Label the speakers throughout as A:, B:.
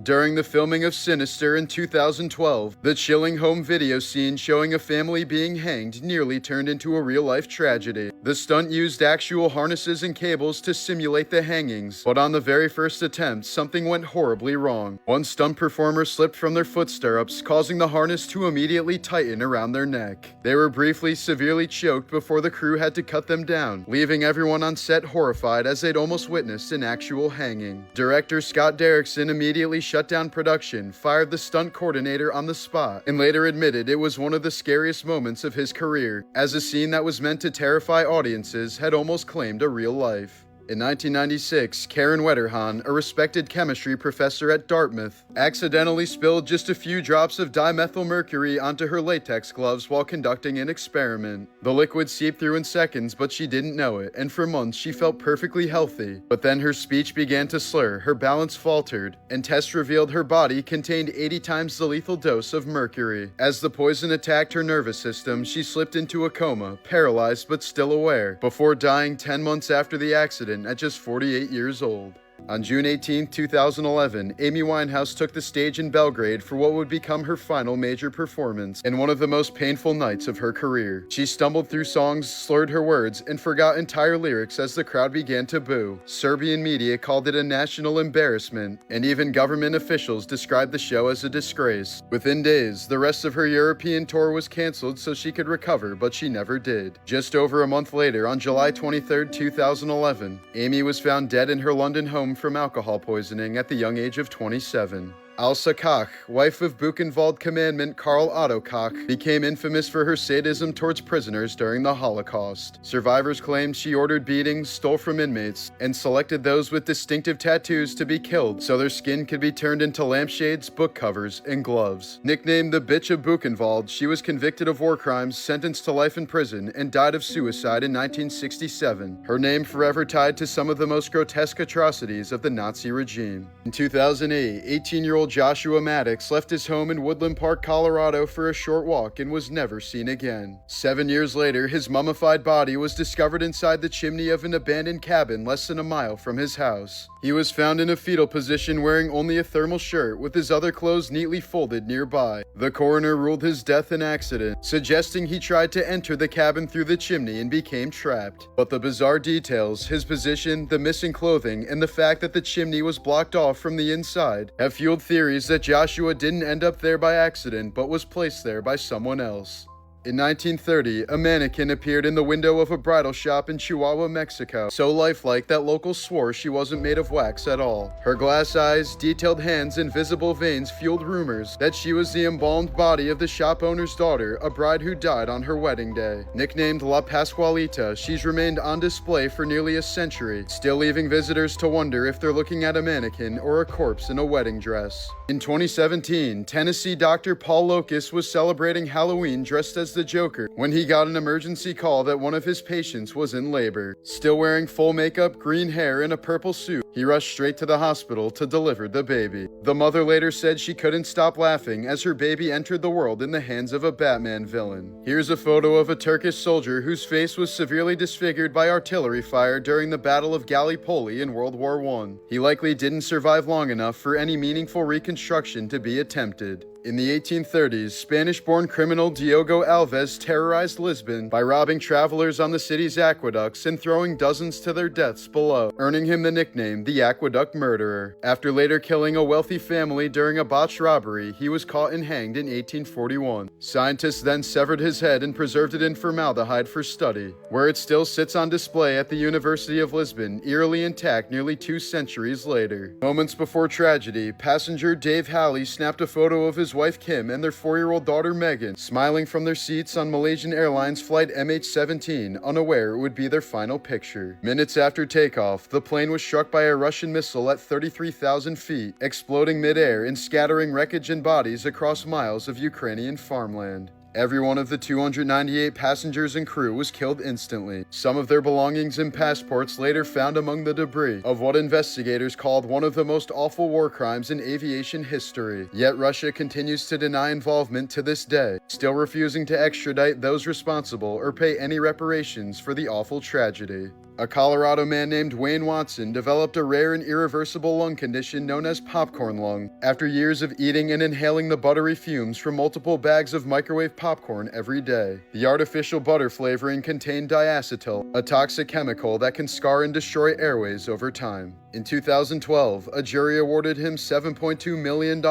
A: During the filming of Sinister in 2012, the chilling home video scene showing a family being hanged nearly turned into a real-life tragedy. The stunt used actual harnesses and cables to simulate the hangings, but on the very first attempt, something went horribly wrong. One stunt performer slipped from their foot stirrups, causing the harness to immediately tighten around their neck. They were briefly severely choked before the crew had to cut them down, leaving everyone on set horrified as they'd almost witnessed an actual hanging. Director Scott Derrickson immediately shut down production, fired the stunt coordinator on the spot, and later admitted it was one of the scariest moments of his career, as a scene that was meant to terrify audiences had almost claimed a real life. In 1996, Karen Wetterhahn, a respected chemistry professor at Dartmouth, accidentally spilled just a few drops of dimethylmercury onto her latex gloves while conducting an experiment. The liquid seeped through in seconds, but she didn't know it, and for months she felt perfectly healthy. But then her speech began to slur, her balance faltered, and tests revealed her body contained 80 times the lethal dose of mercury. As the poison attacked her nervous system, she slipped into a coma, paralyzed but still aware, before dying 10 months after the accident at just 48 years old. On June 18, 2011, Amy Winehouse took the stage in Belgrade for what would become her final major performance and one of the most painful nights of her career. She stumbled through songs, slurred her words, and forgot entire lyrics as the crowd began to boo. Serbian media called it a national embarrassment, and even government officials described the show as a disgrace. Within days, the rest of her European tour was canceled so she could recover, but she never did. Just over a month later, on July 23, 2011, Amy was found dead in her London home from alcohol poisoning at the young age of 27. Elsa Koch, wife of Buchenwald commandant Karl Otto Koch, became infamous for her sadism towards prisoners during the Holocaust. Survivors claimed she ordered beatings, stole from inmates, and selected those with distinctive tattoos to be killed so their skin could be turned into lampshades, book covers, and gloves. Nicknamed the Bitch of Buchenwald, she was convicted of war crimes, sentenced to life in prison, and died of suicide in 1967. Her name forever tied to some of the most grotesque atrocities of the Nazi regime. In 2008, 18-year-old Joshua Maddox left his home in Woodland Park, Colorado for a short walk and was never seen again. 7 years later, his mummified body was discovered inside the chimney of an abandoned cabin less than a mile from his house. He was found in a fetal position wearing only a thermal shirt with his other clothes neatly folded nearby. The coroner ruled his death an accident, suggesting he tried to enter the cabin through the chimney and became trapped. But the bizarre details, his position, the missing clothing, and the fact that the chimney was blocked off from the inside have fueled theories that Joshua didn't end up there by accident but was placed there by someone else. In 1930, a mannequin appeared in the window of a bridal shop in Chihuahua, Mexico, so lifelike that locals swore she wasn't made of wax at all. Her glass eyes, detailed hands, and visible veins fueled rumors that she was the embalmed body of the shop owner's daughter, a bride who died on her wedding day. Nicknamed La Pascualita, she's remained on display for nearly a century, still leaving visitors to wonder if they're looking at a mannequin or a corpse in a wedding dress. In 2017, Tennessee doctor Paul Locus was celebrating Halloween dressed as the Joker when he got an emergency call that one of his patients was in labor. Still wearing full makeup, green hair, and a purple suit, he rushed straight to the hospital to deliver the baby. The mother later said she couldn't stop laughing as her baby entered the world in the hands of a Batman villain. Here's a photo of a Turkish soldier whose face was severely disfigured by artillery fire during the Battle of Gallipoli in World War I. He likely didn't survive long enough for any meaningful reconstruction to be attempted. In the 1830s, Spanish-born criminal Diogo Alves terrorized Lisbon by robbing travelers on the city's aqueducts and throwing dozens to their deaths below, earning him the nickname the Aqueduct Murderer. After later killing a wealthy family during a botched robbery, he was caught and hanged in 1841. Scientists then severed his head and preserved it in formaldehyde for study, where it still sits on display at the University of Lisbon, eerily intact nearly 2 centuries later. Moments before tragedy, passenger Dave Halley snapped a photo of his wife Kim and their 4-year-old daughter Megan, smiling from their seats on Malaysian Airlines flight MH17, unaware it would be their final picture. Minutes after takeoff, the plane was struck by a Russian missile at 33,000 feet, exploding mid-air and scattering wreckage and bodies across miles of Ukrainian farmland. Every one of the 298 passengers and crew was killed instantly. Some of their belongings and passports later found among the debris of what investigators called one of the most awful war crimes in aviation history. Yet Russia continues to deny involvement to this day, still refusing to extradite those responsible or pay any reparations for the awful tragedy. A Colorado man named Wayne Watson developed a rare and irreversible lung condition known as popcorn lung after years of eating and inhaling the buttery fumes from multiple bags of microwave popcorn every day. The artificial butter flavoring contained diacetyl, a toxic chemical that can scar and destroy airways over time. In 2012, a jury awarded him $7.2 million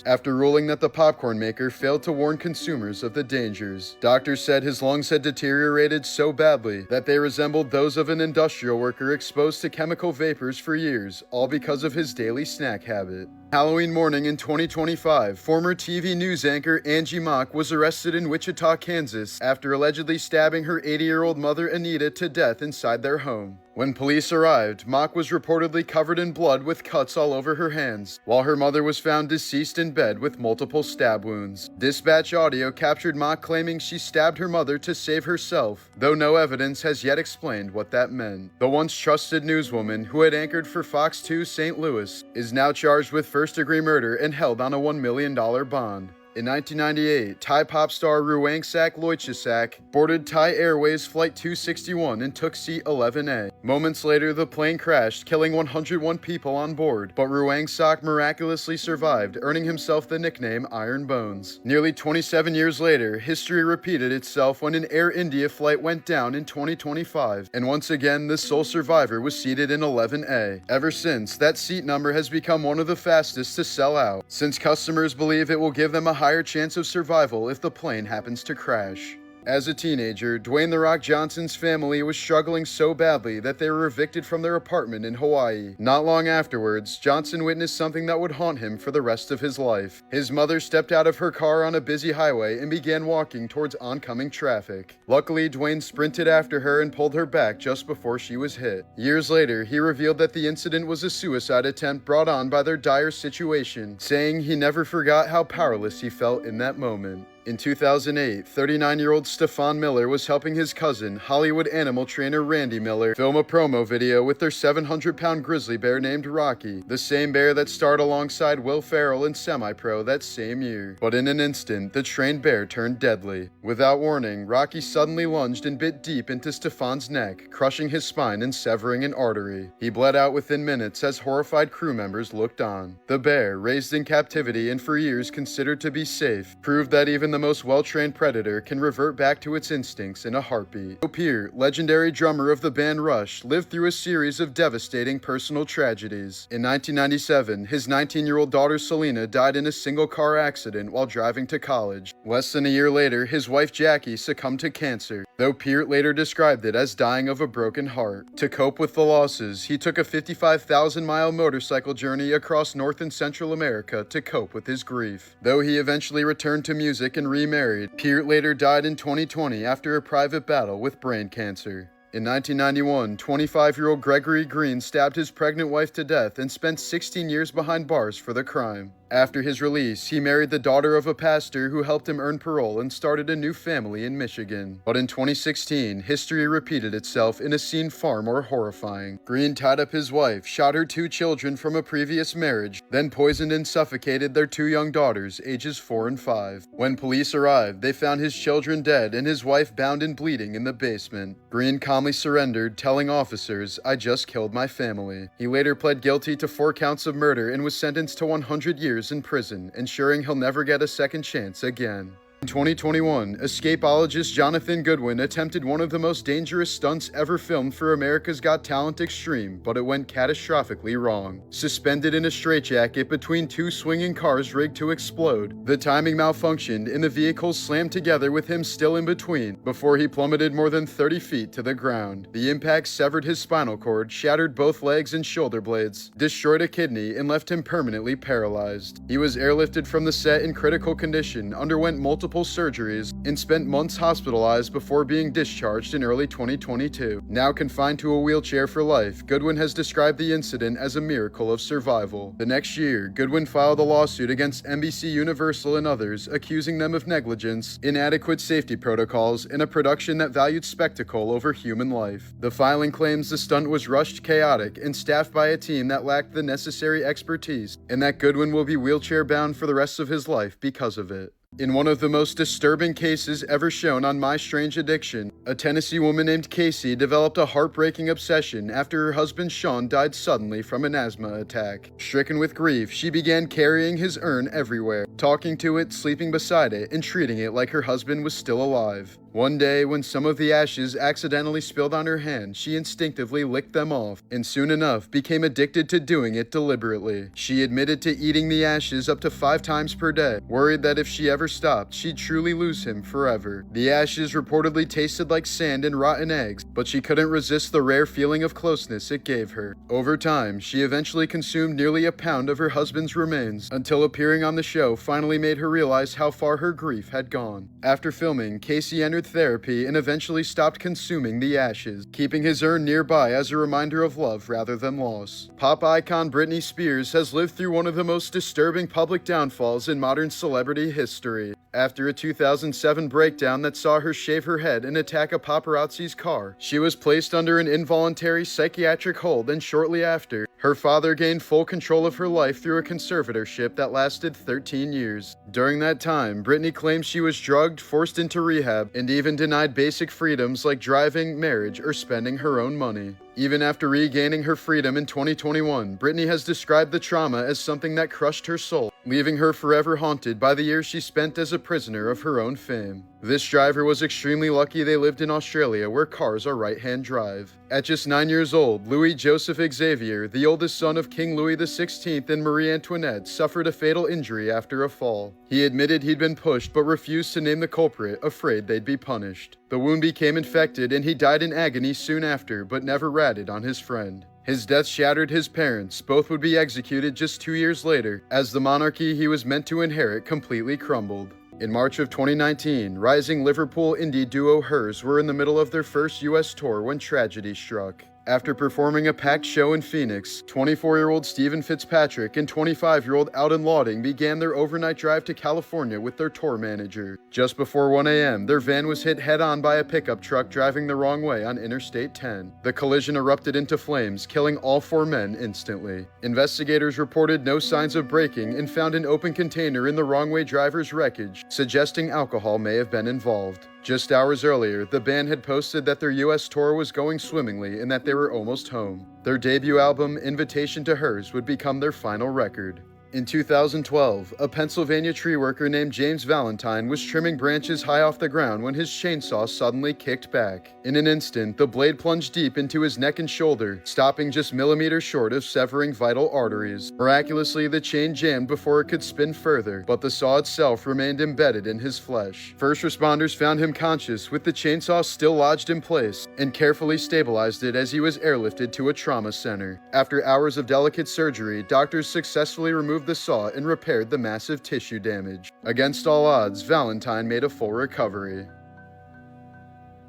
A: after ruling that the popcorn maker failed to warn consumers of the dangers. Doctors said his lungs had deteriorated so badly that they resembled those of an industrial worker exposed to chemical vapors for years, all because of his daily snack habit. Halloween morning in 2025, former TV news anchor Angie Mock was arrested in Wichita, Kansas after allegedly stabbing her 80-year-old mother Anita to death inside their home. When police arrived, Mock was reportedly covered in blood with cuts all over her hands, while her mother was found deceased in bed with multiple stab wounds. Dispatch audio captured Mock claiming she stabbed her mother to save herself, though no evidence has yet explained what that meant. The once trusted newswoman, who had anchored for Fox 2 St. Louis, is now charged with first-degree murder and held on a $1 million bond. In 1998, Thai pop star Ruangsak Loichasak boarded Thai Airways Flight 261 and took seat 11A. Moments later, the plane crashed, killing 101 people on board, but Ruangsak miraculously survived, earning himself the nickname Iron Bones. Nearly 27 years later, history repeated itself when an Air India flight went down in 2025, and once again, the sole survivor was seated in 11A. Ever since, that seat number has become one of the fastest to sell out, since customers believe it will give them a higher chance of survival if the plane happens to crash. As a teenager, Dwayne "The Rock" Johnson's family was struggling so badly that they were evicted from their apartment in Hawaii. Not long afterwards, Johnson witnessed something that would haunt him for the rest of his life. His mother stepped out of her car on a busy highway and began walking towards oncoming traffic. Luckily, Dwayne sprinted after her and pulled her back just before she was hit. Years later, he revealed that the incident was a suicide attempt brought on by their dire situation, saying he never forgot how powerless he felt in that moment. In 2008, 39-year-old Stefan Miller was helping his cousin, Hollywood animal trainer Randy Miller, film a promo video with their 700-pound grizzly bear named Rocky, the same bear that starred alongside Will Ferrell in Semi-Pro that same year. But in an instant, the trained bear turned deadly. Without warning, Rocky suddenly lunged and bit deep into Stefan's neck, crushing his spine and severing an artery. He bled out within minutes as horrified crew members looked on. The bear, raised in captivity and for years considered to be safe, proved that even the most well-trained predator can revert back to its instincts in a heartbeat. Joe Peart, legendary drummer of the band Rush, lived through a series of devastating personal tragedies. In 1997, his 19-year-old daughter Selena died in a single-car accident while driving to college. Less than a year later, his wife Jackie succumbed to cancer, though Peart later described it as dying of a broken heart. To cope with the losses, he took a 55,000-mile motorcycle journey across North and Central America to cope with his grief. Though he eventually returned to music and remarried, Peart later died in 2020 after a private battle with brain cancer. In 1991, 25-year-old Gregory Green stabbed his pregnant wife to death and spent 16 years behind bars for the crime. After his release, he married the daughter of a pastor who helped him earn parole and started a new family in Michigan. But in 2016, history repeated itself in a scene far more horrifying. Green tied up his wife, shot her 2 children from a previous marriage, then poisoned and suffocated their 2 young daughters, ages 4 and 5. When police arrived, they found his children dead and his wife bound and bleeding in the basement. Green calmly surrendered, telling officers, "I just killed my family." He later pled guilty to 4 counts of murder and was sentenced to 100 years in prison, ensuring he'll never get a second chance again. In 2021, escapologist Jonathan Goodwin attempted one of the most dangerous stunts ever filmed for America's Got Talent Extreme, but it went catastrophically wrong. Suspended in a straitjacket between 2 swinging cars rigged to explode, the timing malfunctioned and the vehicles slammed together with him still in between before he plummeted more than 30 feet to the ground. The impact severed his spinal cord, shattered both legs and shoulder blades, destroyed a kidney, and left him permanently paralyzed. He was airlifted from the set in critical condition, underwent multiple surgeries, and spent months hospitalized before being discharged in early 2022. Now confined to a wheelchair for life, Goodwin has described the incident as a miracle of survival. The next year, Goodwin filed a lawsuit against NBC Universal and others, accusing them of negligence, inadequate safety protocols, and a production that valued spectacle over human life. The filing claims the stunt was rushed, chaotic, and staffed by a team that lacked the necessary expertise, and that Goodwin will be wheelchair-bound for the rest of his life because of it. In one of the most disturbing cases ever shown on My Strange Addiction, a Tennessee woman named Casey developed a heartbreaking obsession after her husband Sean died suddenly from an asthma attack. Stricken with grief, she began carrying his urn everywhere, talking to it, sleeping beside it, and treating it like her husband was still alive. One day, when some of the ashes accidentally spilled on her hand, she instinctively licked them off, and soon enough became addicted to doing it deliberately. She admitted to eating the ashes up to 5 times per day, worried that if she ever stopped, she'd truly lose him forever. The ashes reportedly tasted like sand and rotten eggs, but she couldn't resist the rare feeling of closeness it gave her. Over time, she eventually consumed nearly a pound of her husband's remains, until appearing on the show finally made her realize how far her grief had gone. After filming, Casey entered therapy and eventually stopped consuming the ashes, keeping his urn nearby as a reminder of love rather than loss. Pop icon Britney Spears has lived through one of the most disturbing public downfalls in modern celebrity history. After a 2007 breakdown that saw her shave her head and attack a paparazzi's car, she was placed under an involuntary psychiatric hold, and shortly after, her father gained full control of her life through a conservatorship that lasted 13 years. During that time, Britney claims she was drugged, forced into rehab, and even denied basic freedoms like driving, marriage, or spending her own money. Even after regaining her freedom in 2021, Britney has described the trauma as something that crushed her soul, leaving her forever haunted by the years she spent as a prisoner of her own fame. This driver was extremely lucky they lived in Australia, where cars are right-hand drive. At just 9 years old, Louis Joseph Xavier, the oldest son of King Louis XVI and Marie Antoinette, suffered a fatal injury after a fall. He admitted he'd been pushed but refused to name the culprit, afraid they'd be punished. The wound became infected and he died in agony soon after, but never ratted on his friend. His death shattered his parents. Both would be executed just 2 years later, as the monarchy he was meant to inherit completely crumbled. In March of 2019, rising Liverpool indie duo Hers were in the middle of their first US tour when tragedy struck. After performing a packed show in Phoenix, 24-year-old Stephen Fitzpatrick and 25-year-old Alden Lauding began their overnight drive to California with their tour manager. Just before 1 a.m., their van was hit head-on by a pickup truck driving the wrong way on Interstate 10. The collision erupted into flames, killing all 4 men instantly. Investigators reported no signs of braking and found an open container in the wrong-way driver's wreckage, suggesting alcohol may have been involved. Just hours earlier, the band had posted that their US tour was going swimmingly and that they were almost home. Their debut album, Invitation to Hers, would become their final record. In 2012, a Pennsylvania tree worker named James Valentine was trimming branches high off the ground when his chainsaw suddenly kicked back. In an instant, the blade plunged deep into his neck and shoulder, stopping just millimeters short of severing vital arteries. Miraculously, the chain jammed before it could spin further, but the saw itself remained embedded in his flesh. First responders found him conscious, with the chainsaw still lodged in place, and carefully stabilized it as he was airlifted to a trauma center. After hours of delicate surgery, doctors successfully removed the saw and repaired the massive tissue damage. Against all odds, Valentine made a full recovery.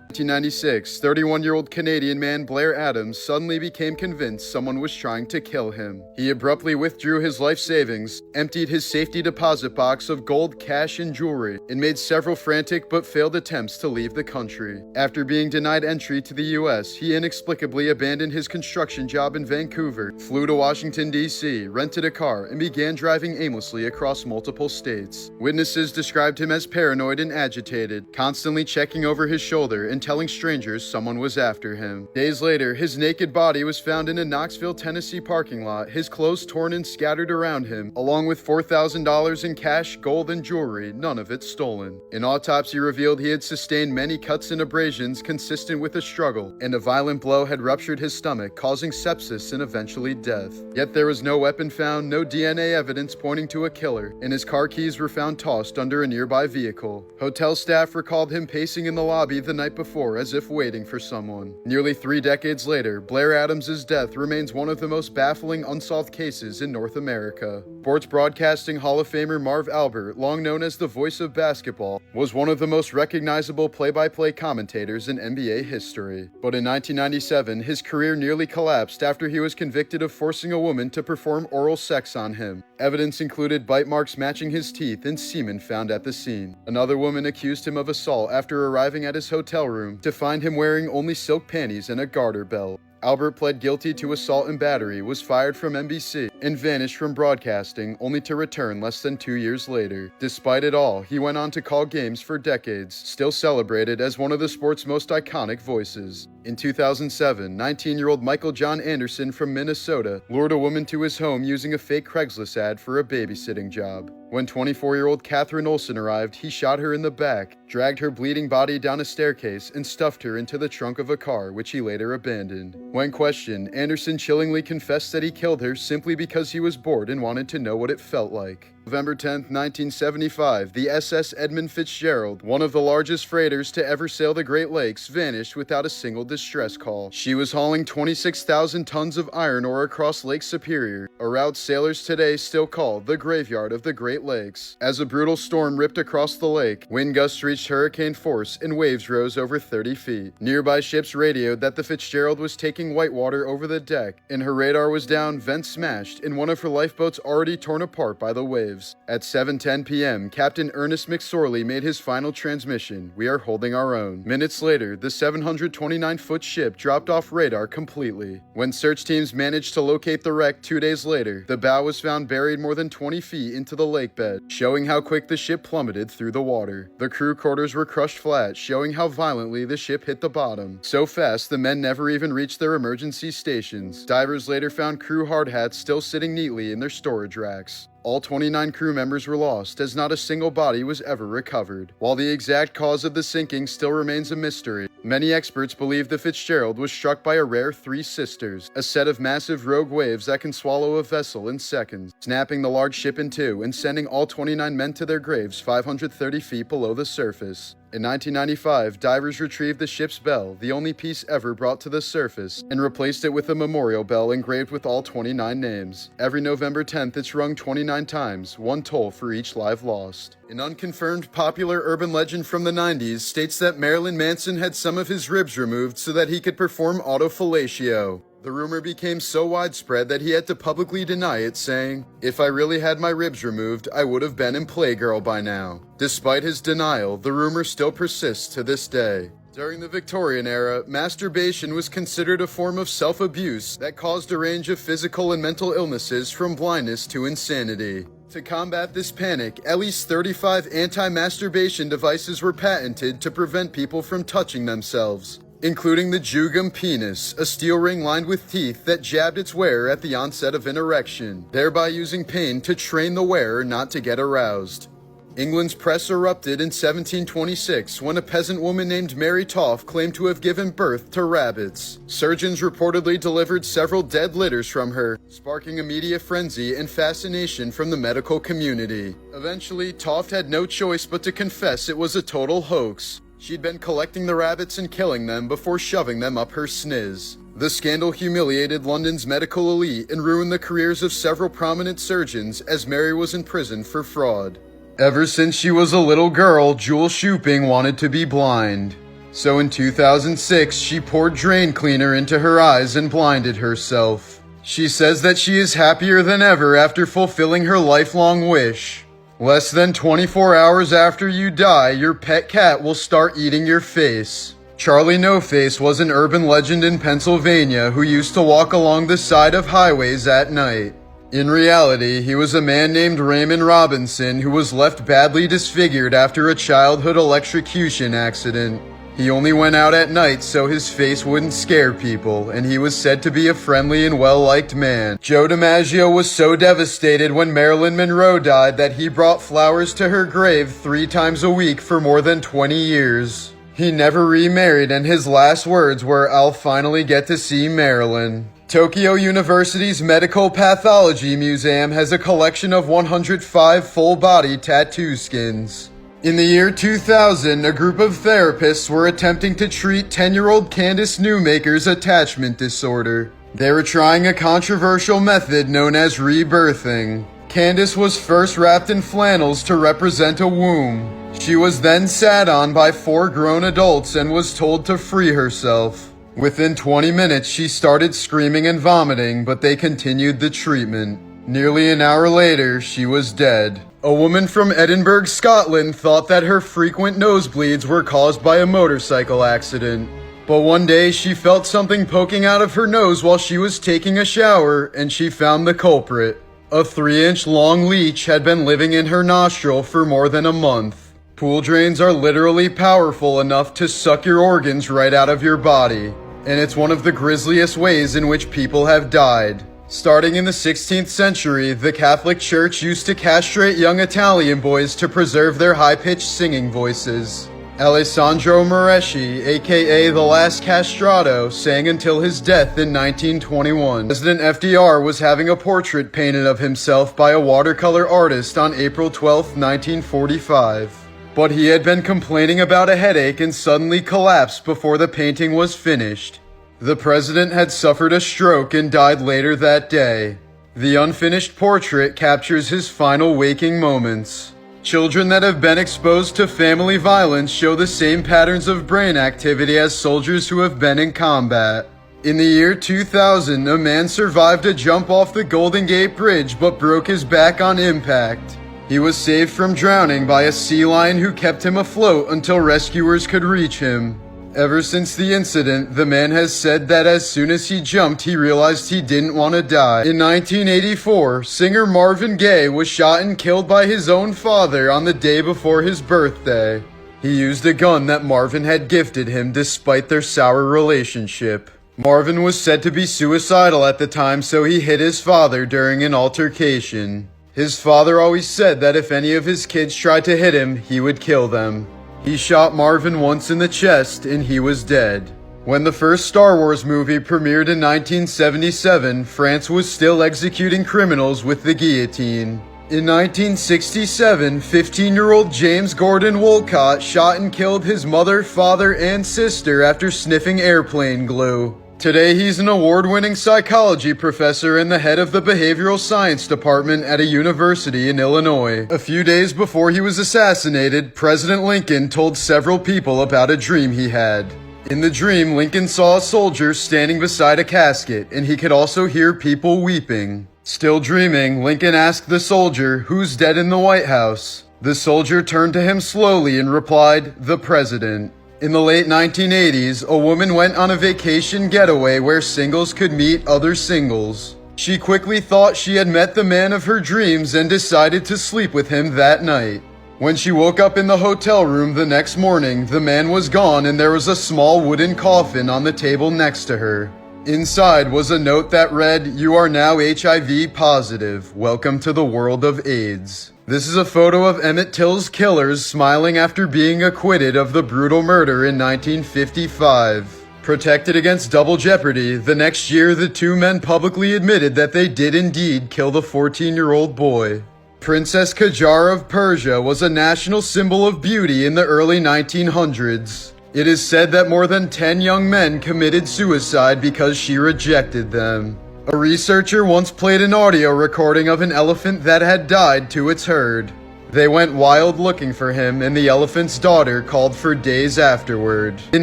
A: 1996, 31-year-old Canadian man Blair Adams suddenly became convinced someone was trying to kill him. He abruptly withdrew his life savings, emptied his safety deposit box of gold, cash, and jewelry, and made several frantic but failed attempts to leave the country. After being denied entry to the US, he inexplicably abandoned his construction job in Vancouver, flew to Washington, D.C., rented a car, and began driving aimlessly across multiple states. Witnesses described him as paranoid and agitated, constantly checking over his shoulder and telling strangers someone was after him. Days later, his naked body was found in a Knoxville, Tennessee parking lot, his clothes torn and scattered around him, along with $4,000 in cash, gold, and jewelry, none of it stolen. An autopsy revealed he had sustained many cuts and abrasions consistent with a struggle, and a violent blow had ruptured his stomach, causing sepsis and eventually death. Yet there was no weapon found, no DNA evidence pointing to a killer, and his car keys were found tossed under a nearby vehicle. Hotel staff recalled him pacing in the lobby the night before as if waiting for someone. Nearly 3 decades later, Blair Adams' death remains one of the most baffling unsolved cases in North America. Sports Broadcasting Hall of Famer Marv Albert, long known as the voice of basketball, was one of the most recognizable play-by-play commentators in NBA history. But in 1997, his career nearly collapsed after he was convicted of forcing a woman to perform oral sex on him. Evidence included bite marks matching his teeth and semen found at the scene. Another woman accused him of assault after arriving at his hotel room to find him wearing only silk panties and a garter belt. Albert pled guilty to assault and battery, was fired from NBC, and vanished from broadcasting, only to return less than 2 years later. Despite it all, he went on to call games for decades, still celebrated as one of the sport's most iconic voices. In 2007, 19-year-old Michael John Anderson from Minnesota lured a woman to his home using a fake Craigslist ad for a babysitting job. When 24-year-old Catherine Olson arrived, he shot her in the back, dragged her bleeding body down a staircase, and stuffed her into the trunk of a car, which he later abandoned. When questioned, Anderson chillingly confessed that he killed her simply because he was bored and wanted to know what it felt like. November 10, 1975, the SS Edmund Fitzgerald, one of the largest freighters to ever sail the Great Lakes, vanished without a single distress call. She was hauling 26,000 tons of iron ore across Lake Superior, a route sailors today still call the graveyard of the Great Lakes. As a brutal storm ripped across the lake, wind gusts reached hurricane force and waves rose over 30 feet. Nearby ships radioed that the Fitzgerald was taking whitewater over the deck, and her radar was down, vents smashed, and one of her lifeboats already torn apart by the waves. At 7:10 p.m., Captain Ernest McSorley made his final transmission, "We are holding our own." Minutes later, the 729-foot ship dropped off radar completely. When search teams managed to locate the wreck 2 days later, the bow was found buried more than 20 feet into the lake bed, showing how quick the ship plummeted through the water. The crew quarters were crushed flat, showing how violently the ship hit the bottom. So fast, the men never even reached their emergency stations. Divers later found crew hard hats still sitting neatly in their storage racks. All 29 crew members were lost, as not a single body was ever recovered. While the exact cause of the sinking still remains a mystery, many experts believe the Fitzgerald was struck by a rare Three Sisters, a set of massive rogue waves that can swallow a vessel in seconds, snapping the large ship in two and sending all 29 men to their graves 530 feet below the surface. In 1995, divers retrieved the ship's bell, the only piece ever brought to the surface, and replaced it with a memorial bell engraved with all 29 names. Every November 10th, it's rung 29 times, one toll for each life lost. An unconfirmed popular urban legend from the 90s states that Marilyn Manson had some of his ribs removed so that he could perform autofellatio. The rumor became so widespread that he had to publicly deny it, saying, "If I really had my ribs removed, I would have been in Playgirl by now." Despite his denial, the rumor still persists to this day. During the Victorian era, masturbation was considered a form of self-abuse that caused a range of physical and mental illnesses from blindness to insanity. To combat this panic, at least 35 anti-masturbation devices were patented to prevent people from touching themselves, including the Jugum penis, a steel ring lined with teeth that jabbed its wearer at the onset of an erection, thereby using pain to train the wearer not to get aroused. England's press erupted in 1726 when a peasant woman named Mary Toff claimed to have given birth to rabbits. Surgeons reportedly delivered several dead litters from her, sparking a media frenzy and fascination from the medical community. Eventually, Toft had no choice but to confess it was a total hoax. She'd been collecting the rabbits and killing them before shoving them up her sniz. The scandal humiliated London's medical elite and ruined the careers of several prominent surgeons as Mary was in prison for fraud. Ever since she was a little girl, Jewel Shooping wanted to be blind. So in 2006, she poured drain cleaner into her eyes and blinded herself. She says that she is happier than ever after fulfilling her lifelong wish. Less than 24 hours after you die, your pet cat will start eating your face. Charlie No Face was an urban legend in Pennsylvania who used to walk along the side of highways at night. In reality, he was a man named Raymond Robinson who was left badly disfigured after a childhood electrocution accident. He only went out at night so his face wouldn't scare people, and he was said to be a friendly and well-liked man. Joe DiMaggio was so devastated when Marilyn Monroe died that he brought flowers to her grave 3 times a week for more than 20 years. He never remarried, and his last words were, "I'll finally get to see Marilyn." Tokyo University's Medical Pathology Museum has a collection of 105 full-body tattoo skins. In the year 2000, a group of therapists were attempting to treat 10-year-old Candace Newmaker's attachment disorder. They were trying a controversial method known as rebirthing. Candace was first wrapped in flannels to represent a womb. She was then sat on by 4 grown adults and was told to free herself. Within 20 minutes, she started screaming and vomiting, but they continued the treatment. Nearly an hour later, she was dead. A woman from Edinburgh, Scotland, thought that her frequent nosebleeds were caused by a motorcycle accident. But one day she felt something poking out of her nose while she was taking a shower, and she found the culprit. A 3-inch long leech had been living in her nostril for more than a month. Pool drains are literally powerful enough to suck your organs right out of your body, and it's one of the grisliest ways in which people have died. Starting in the 16th century, the Catholic Church used to castrate young Italian boys to preserve their high-pitched singing voices. Alessandro Moreschi, aka the Last Castrato, sang until his death in 1921. President FDR was having a portrait painted of himself by a watercolor artist on April 12, 1945. But he had been complaining about a headache and suddenly collapsed before the painting was finished. The president had suffered a stroke and died later that day. The unfinished portrait captures his final waking moments. Children that have been exposed to family violence show the same patterns of brain activity as soldiers who have been in combat. In the year 2000, a man survived a jump off the Golden Gate Bridge but broke his back on impact. He was saved from drowning by a sea lion who kept him afloat until rescuers could reach him. Ever since the incident, the man has said that as soon as he jumped, he realized he didn't want to die. In 1984, singer Marvin Gaye was shot and killed by his own father on the day before his birthday. He used a gun that Marvin had gifted him despite their sour relationship. Marvin was said to be suicidal at the time, so he hit his father during an altercation. His father always said that if any of his kids tried to hit him, he would kill them. He shot Marvin once in the chest and he was dead. When the first Star Wars movie premiered in 1977, France was still executing criminals with the guillotine. In 1967, 15-year-old James Gordon Wolcott shot and killed his mother, father, and sister after sniffing airplane glue. Today, he's an award-winning psychology professor and the head of the behavioral science department at a university in Illinois. A few days before he was assassinated, President Lincoln told several people about a dream he had. In the dream, Lincoln saw a soldier standing beside a casket, and he could also hear people weeping. Still dreaming, Lincoln asked the soldier, "Who's dead in the White House?" The soldier turned to him slowly and replied, "The president." In the late 1980s, a woman went on a vacation getaway where singles could meet other singles. She quickly thought she had met the man of her dreams and decided to sleep with him that night. When she woke up in the hotel room the next morning, the man was gone and there was a small wooden coffin on the table next to her. Inside was a note that read, "You are now HIV positive. Welcome to the world of AIDS." This is a photo of Emmett Till's killers smiling after being acquitted of the brutal murder in 1955. Protected against double jeopardy, the next year the two men publicly admitted that they did indeed kill the 14-year-old boy. Princess Qajar of Persia was a national symbol of beauty in the early 1900s. It is said that more than 10 young men committed suicide because she rejected them. A researcher once played an audio recording of an elephant that had died to its herd. They went wild looking for him, and the elephant's daughter called for days afterward. In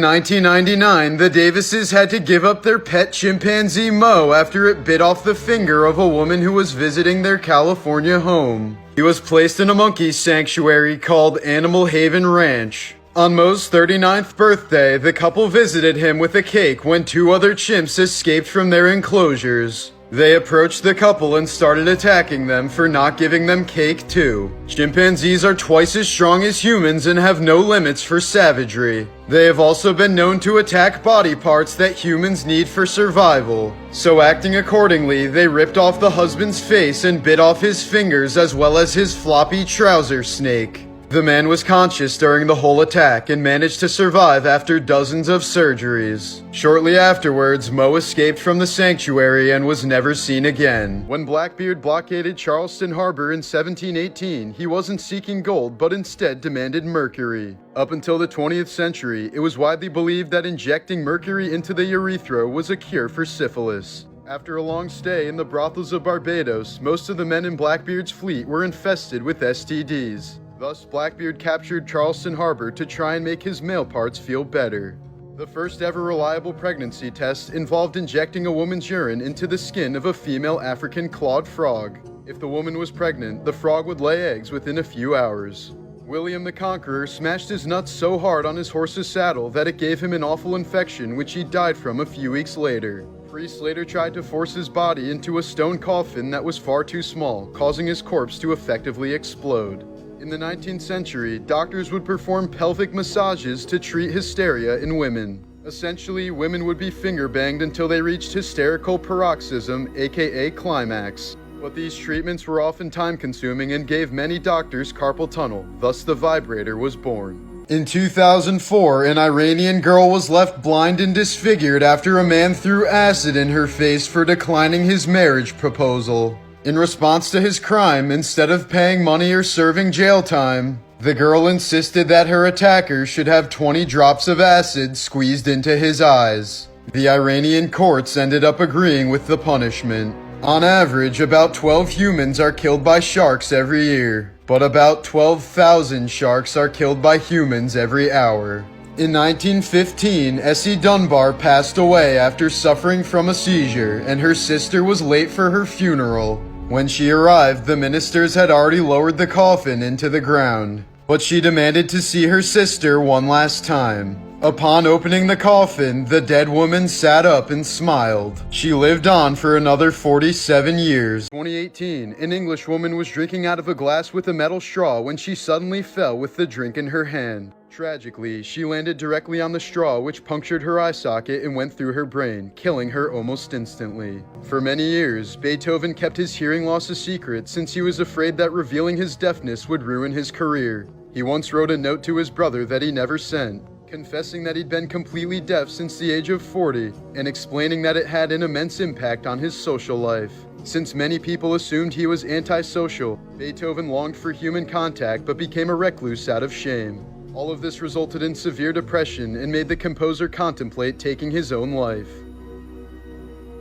A: 1999, the Davises had to give up their pet chimpanzee Mo after it bit off the finger of a woman who was visiting their California home. He was placed in a monkey sanctuary called Animal Haven Ranch. On Mo's 39th birthday, the couple visited him with a cake when 2 other chimps escaped from their enclosures. They approached the couple and started attacking them for not giving them cake too. Chimpanzees are twice as strong as humans and have no limits for savagery. They have also been known to attack body parts that humans need for survival. So acting accordingly, they ripped off the husband's face and bit off his fingers as well as his floppy trouser snake. The man was conscious during the whole attack and managed to survive after dozens of surgeries. Shortly afterwards, Mo escaped from the sanctuary and was never seen again. When Blackbeard blockaded Charleston Harbor in 1718, he wasn't seeking gold but instead demanded mercury. Up until the 20th century, it was widely believed that injecting mercury into the urethra was a cure for syphilis. After a long stay in the brothels of Barbados, most of the men in Blackbeard's fleet were infested with STDs. Thus, Blackbeard captured Charleston Harbor to try and make his male parts feel better. The first ever reliable pregnancy test involved injecting a woman's urine into the skin of a female African clawed frog. If the woman was pregnant, the frog would lay eggs within a few hours. William the Conqueror smashed his nuts so hard on his horse's saddle that it gave him an awful infection which he died from a few weeks later. Priests later tried to force his body into a stone coffin that was far too small, causing his corpse to effectively explode. In the 19th century, doctors would perform pelvic massages to treat hysteria in women. Essentially, women would be finger-banged until they reached hysterical paroxysm, aka climax. But these treatments were often time-consuming and gave many doctors carpal tunnel, thus the vibrator was born. In 2004, an Iranian girl was left blind and disfigured after a man threw acid in her face for declining his marriage proposal. In response to his crime, instead of paying money or serving jail time, the girl insisted that her attacker should have 20 drops of acid squeezed into his eyes. The Iranian courts ended up agreeing with the punishment. On average, about 12 humans are killed by sharks every year, but about 12,000 sharks are killed by humans every hour. In 1915, Essie Dunbar passed away after suffering from a seizure, and her sister was late for her funeral. When she arrived, the ministers had already lowered the coffin into the ground, but she demanded to see her sister one last time. Upon opening the coffin, the dead woman sat up and smiled. She lived on for another 47 years. 2018, an English woman was drinking out of a glass with a metal straw when she suddenly fell with the drink in her hand. Tragically, she landed directly on the straw, which punctured her eye socket and went through her brain, killing her almost instantly. For many years, Beethoven kept his hearing loss a secret since he was afraid that revealing his deafness would ruin his career. He once wrote a note to his brother that he never sent, confessing that he'd been completely deaf since the age of 40, and explaining that it had an immense impact on his social life. Since many people assumed he was antisocial, Beethoven longed for human contact but became a recluse out of shame. All of this resulted in severe depression and made the composer contemplate taking his own life.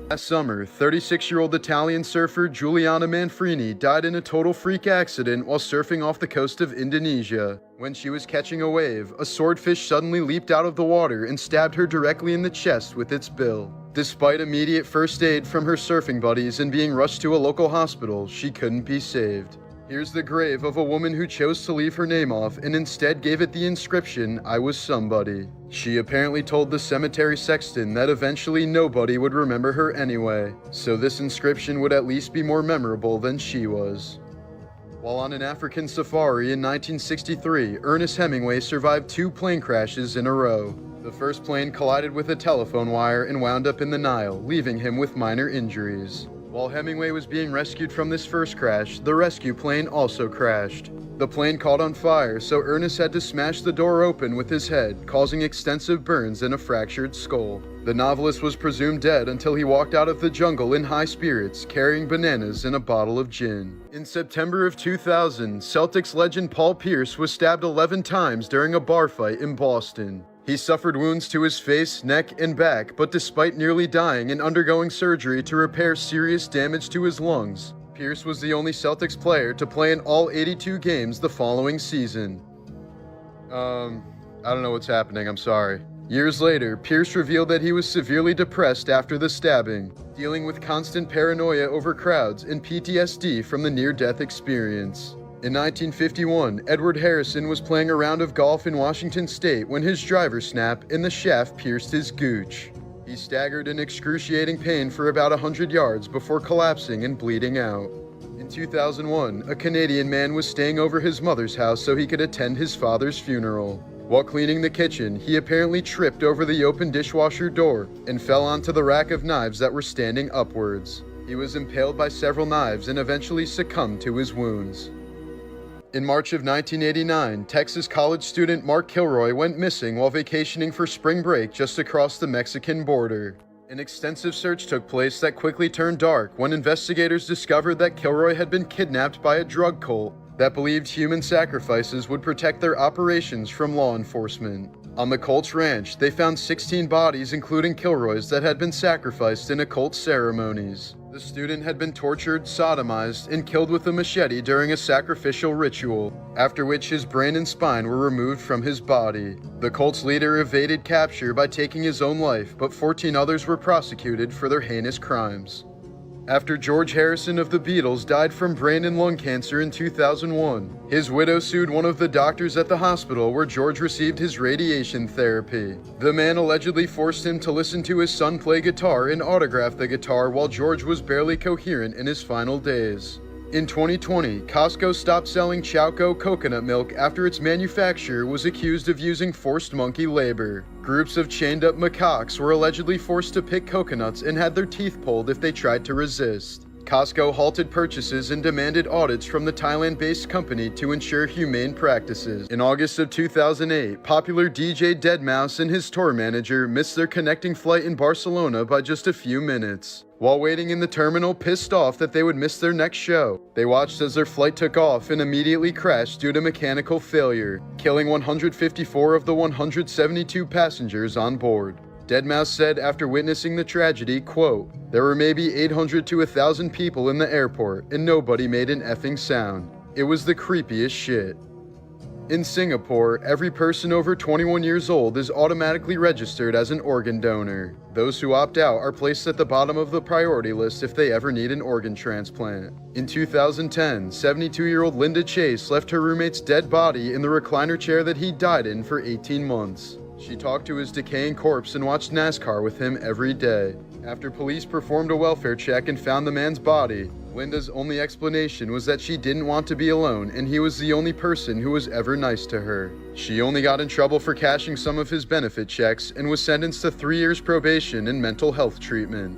A: Last summer, 36-year-old Italian surfer Giuliana Manfrini died in a total freak accident while surfing off the coast of Indonesia. When she was catching a wave, a swordfish suddenly leaped out of the water and stabbed her directly in the chest with its bill. Despite immediate first aid from her surfing buddies and being rushed to a local hospital, she couldn't be saved. Here's the grave of a woman who chose to leave her name off and instead gave it the inscription, "I was somebody." She apparently told the cemetery sexton that eventually nobody would remember her anyway, so this inscription would at least be more memorable than she was. While on an African safari in 1963, Ernest Hemingway survived 2 plane crashes in a row. The first plane collided with a telephone wire and wound up in the Nile, leaving him with minor injuries. While Hemingway was being rescued from this first crash, the rescue plane also crashed. The plane caught on fire, so Ernest had to smash the door open with his head, causing extensive burns and a fractured skull. The novelist was presumed dead until he walked out of the jungle in high spirits, carrying bananas and a bottle of gin. In September of 2000, Celtics legend Paul Pierce was stabbed 11 times during a bar fight in Boston. He suffered wounds to his face, neck, and back, but despite nearly dying and undergoing surgery to repair serious damage to his lungs, Pierce was the only Celtics player to play in all 82 games the following season. I don't know what's happening, I'm sorry. Years later, Pierce revealed that he was severely depressed after the stabbing, dealing with constant paranoia over crowds and PTSD from the near-death experience. In 1951, Edward Harrison was playing a round of golf in Washington State when his driver snapped and the shaft pierced his gooch. He staggered in excruciating pain for about 100 yards before collapsing and bleeding out. In 2001, a Canadian man was staying over his mother's house so he could attend his father's funeral. While cleaning the kitchen, he apparently tripped over the open dishwasher door and fell onto the rack of knives that were standing upwards. He was impaled by several knives and eventually succumbed to his wounds. In March of 1989, Texas college student Mark Kilroy went missing while vacationing for spring break just across the Mexican border. An extensive search took place that quickly turned dark when investigators discovered that Kilroy had been kidnapped by a drug cult that believed human sacrifices would protect their operations from law enforcement. On the cult's ranch, they found 16 bodies, including Kilroy's, that had been sacrificed in occult ceremonies. The student had been tortured, sodomized, and killed with a machete during a sacrificial ritual, after which his brain and spine were removed from his body. The cult's leader evaded capture by taking his own life, but 14 others were prosecuted for their heinous crimes. after George Harrison of the Beatles died from brain and lung cancer in 2001. His widow sued one of the doctors at the hospital where George received his radiation therapy. The man allegedly forced him to listen to his son play guitar and autograph the guitar while George was barely coherent in his final days. In 2020, Costco stopped selling Chowco coconut milk after its manufacturer was accused of using forced monkey labor. Groups of chained-up macaques were allegedly forced to pick coconuts and had their teeth pulled if they tried to resist. Costco halted purchases and demanded audits from the Thailand-based company to ensure humane practices. In August of 2008, popular DJ deadmau5 and his tour manager missed their connecting flight in Barcelona by just a few minutes. While waiting in the terminal pissed off that they would miss their next show, they watched as their flight took off and immediately crashed due to mechanical failure, killing 154 of the 172 passengers on board. deadmau5 said after witnessing the tragedy, quote, "There were maybe 800 to 1,000 people in the airport and nobody made an effing sound. It was the creepiest shit." In Singapore, every person over 21 years old is automatically registered as an organ donor. Those who opt out are placed at the bottom of the priority list if they ever need an organ transplant. In 2010, 72-year-old Linda Chase left her roommate's dead body in the recliner chair that he died in for 18 months. She talked to his decaying corpse and watched NASCAR with him every day. After police performed a welfare check and found the man's body, Linda's only explanation was that she didn't want to be alone and he was the only person who was ever nice to her. She only got in trouble for cashing some of his benefit checks and was sentenced to 3 years probation and mental health treatment.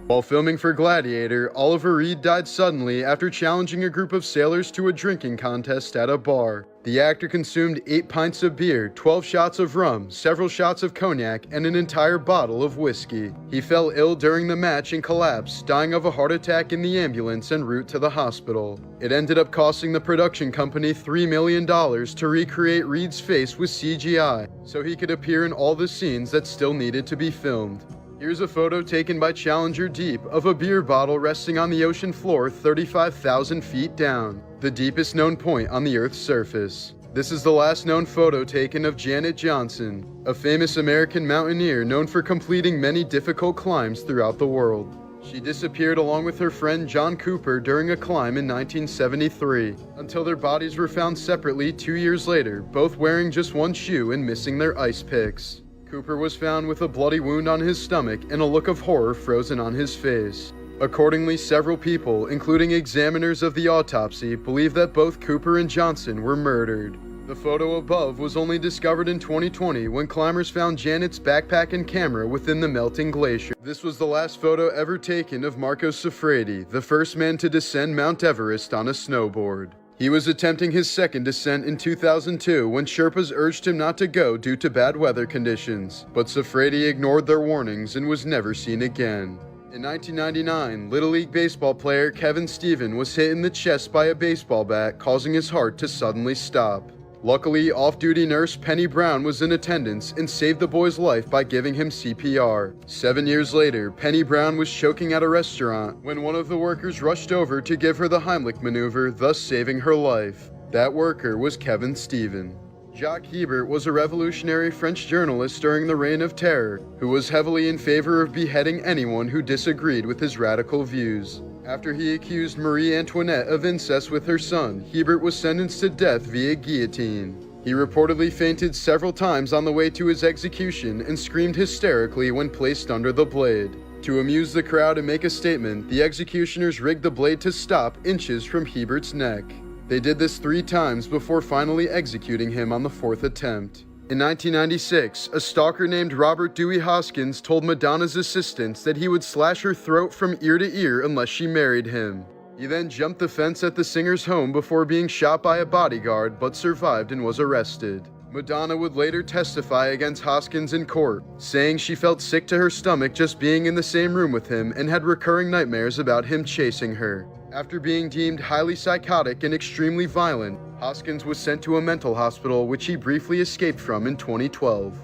A: While filming for Gladiator, Oliver Reed died suddenly after challenging a group of sailors to a drinking contest at a bar. The actor consumed 8 pints of beer, 12 shots of rum, several shots of cognac, and an entire bottle of whiskey. He fell ill during the match and collapsed, dying of a heart attack in the ambulance en route to the hospital. It ended up costing the production company $3 million to recreate Reed's face with CGI, so he could appear in all the scenes that still needed to be filmed. Here's a photo taken by Challenger Deep of a beer bottle resting on the ocean floor 35,000 feet down, the deepest known point on the Earth's surface. This is the last known photo taken of Janet Johnson, a famous American mountaineer known for completing many difficult climbs throughout the world. She disappeared along with her friend John Cooper during a climb in 1973, until their bodies were found separately 2 years later, both wearing just one shoe and missing their ice picks. Cooper was found with a bloody wound on his stomach and a look of horror frozen on his face. Accordingly, several people, including examiners of the autopsy, believe that both Cooper and Johnson were murdered. The photo above was only discovered in 2020 when climbers found Janet's backpack and camera within the melting glacier. This was the last photo ever taken of Marcos Siffredi, the first man to descend Mount Everest on a snowboard. He was attempting his second descent in 2002 when Sherpas urged him not to go due to bad weather conditions, but Siffredi ignored their warnings and was never seen again. In 1999, Little League baseball player Kevin Stephen was hit in the chest by a baseball bat, causing his heart to suddenly stop. Luckily, off-duty nurse Penny Brown was in attendance and saved the boy's life by giving him CPR. 7 years later, Penny Brown was choking at a restaurant when one of the workers rushed over to give her the Heimlich maneuver, thus saving her life. That worker was Kevin Stephen. Jacques Hebert was a revolutionary French journalist during the Reign of Terror, who was heavily in favor of beheading anyone who disagreed with his radical views. After he accused Marie Antoinette of incest with her son, Hebert was sentenced to death via guillotine. He reportedly fainted several times on the way to his execution and screamed hysterically when placed under the blade. To amuse the crowd and make a statement, the executioners rigged the blade to stop inches from Hebert's neck. They did this 3 times before finally executing him on the 4th attempt. In 1996, a stalker named Robert Dewey Hoskins told Madonna's assistants that he would slash her throat from ear to ear unless she married him. He then jumped the fence at the singer's home before being shot by a bodyguard, but survived and was arrested. Madonna would later testify against Hoskins in court, saying she felt sick to her stomach just being in the same room with him and had recurring nightmares about him chasing her. After being deemed highly psychotic and extremely violent, Hoskins was sent to a mental hospital which he briefly escaped from in 2012.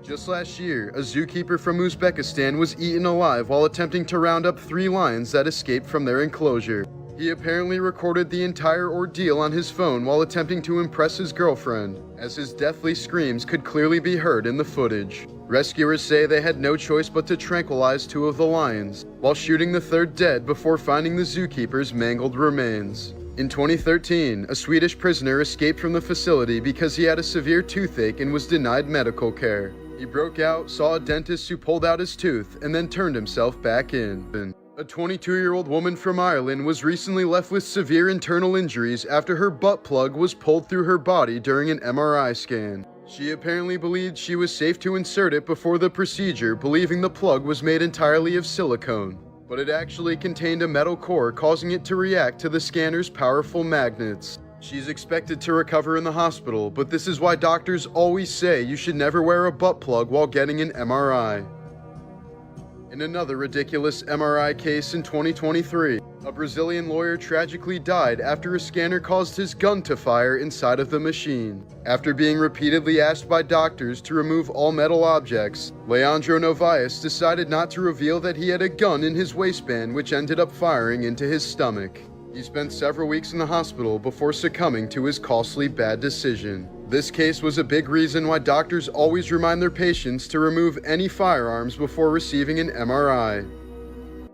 A: Just last year, a zookeeper from Uzbekistan was eaten alive while attempting to round up 3 lions that escaped from their enclosure. He apparently recorded the entire ordeal on his phone while attempting to impress his girlfriend, as his deathly screams could clearly be heard in the footage. Rescuers say they had no choice but to tranquilize 2 of the lions, while shooting the 3rd dead before finding the zookeeper's mangled remains. In 2013, a Swedish prisoner escaped from the facility because he had a severe toothache and was denied medical care. He broke out, saw a dentist who pulled out his tooth, and then turned himself back in. A 22-year-old woman from Ireland was recently left with severe internal injuries after her butt plug was pulled through her body during an MRI scan. She apparently believed she was safe to insert it before the procedure, believing the plug was made entirely of silicone. But it actually contained a metal core, causing it to react to the scanner's powerful magnets. She's expected to recover in the hospital, but this is why doctors always say you should never wear a butt plug while getting an MRI. In another ridiculous MRI case in 2023, a Brazilian lawyer tragically died after a scanner caused his gun to fire inside of the machine. After being repeatedly asked by doctors to remove all metal objects, Leandro Novaes decided not to reveal that he had a gun in his waistband, which ended up firing into his stomach. He spent several weeks in the hospital before succumbing to his costly bad decision. This case was a big reason why doctors always remind their patients to remove any firearms before receiving an MRI.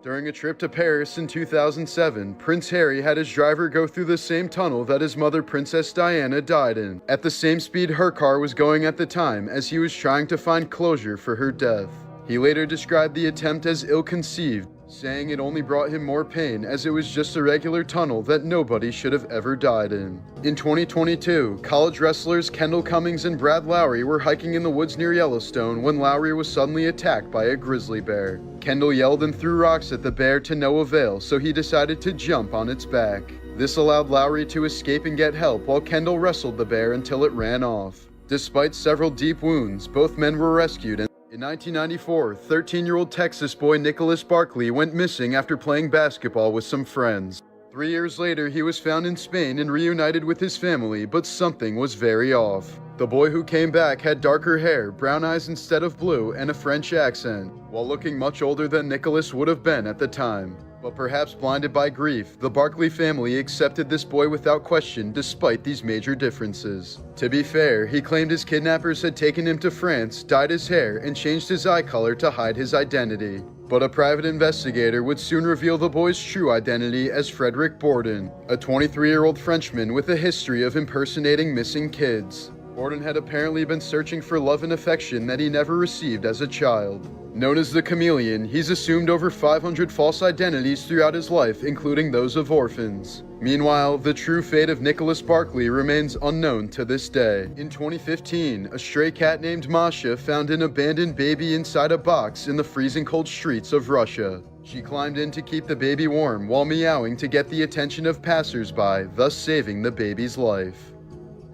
A: During a trip to Paris in 2007, Prince Harry had his driver go through the same tunnel that his mother, Princess Diana, died in, at the same speed her car was going at the time, as he was trying to find closure for her death. He later described the attempt as ill-conceived, saying it only brought him more pain as it was just a regular tunnel that nobody should have ever died in. In 2022, college wrestlers Kendall Cummings and Brad Lowry were hiking in the woods near Yellowstone when Lowry was suddenly attacked by a grizzly bear. Kendall yelled and threw rocks at the bear to no avail, so he decided to jump on its back. This allowed Lowry to escape and get help while Kendall wrestled the bear until it ran off. Despite several deep wounds, both men were rescued. In 1994, 13-year-old Texas boy Nicholas Barkley went missing after playing basketball with some friends. 3 years later, he was found in Spain and reunited with his family, but something was very off. The boy who came back had darker hair, brown eyes instead of blue, and a French accent, while looking much older than Nicholas would have been at the time. But perhaps blinded by grief, the Barkley family accepted this boy without question despite these major differences. To be fair, he claimed his kidnappers had taken him to France, dyed his hair, and changed his eye color to hide his identity. But a private investigator would soon reveal the boy's true identity as Frederick Borden, a 23-year-old Frenchman with a history of impersonating missing kids. Borden had apparently been searching for love and affection that he never received as a child. Known as the Chameleon, he's assumed over 500 false identities throughout his life, including those of orphans. Meanwhile, the true fate of Nicholas Barkley remains unknown to this day. In 2015, a stray cat named Masha found an abandoned baby inside a box in the freezing cold streets of Russia. She climbed in to keep the baby warm while meowing to get the attention of passers-by, thus saving the baby's life.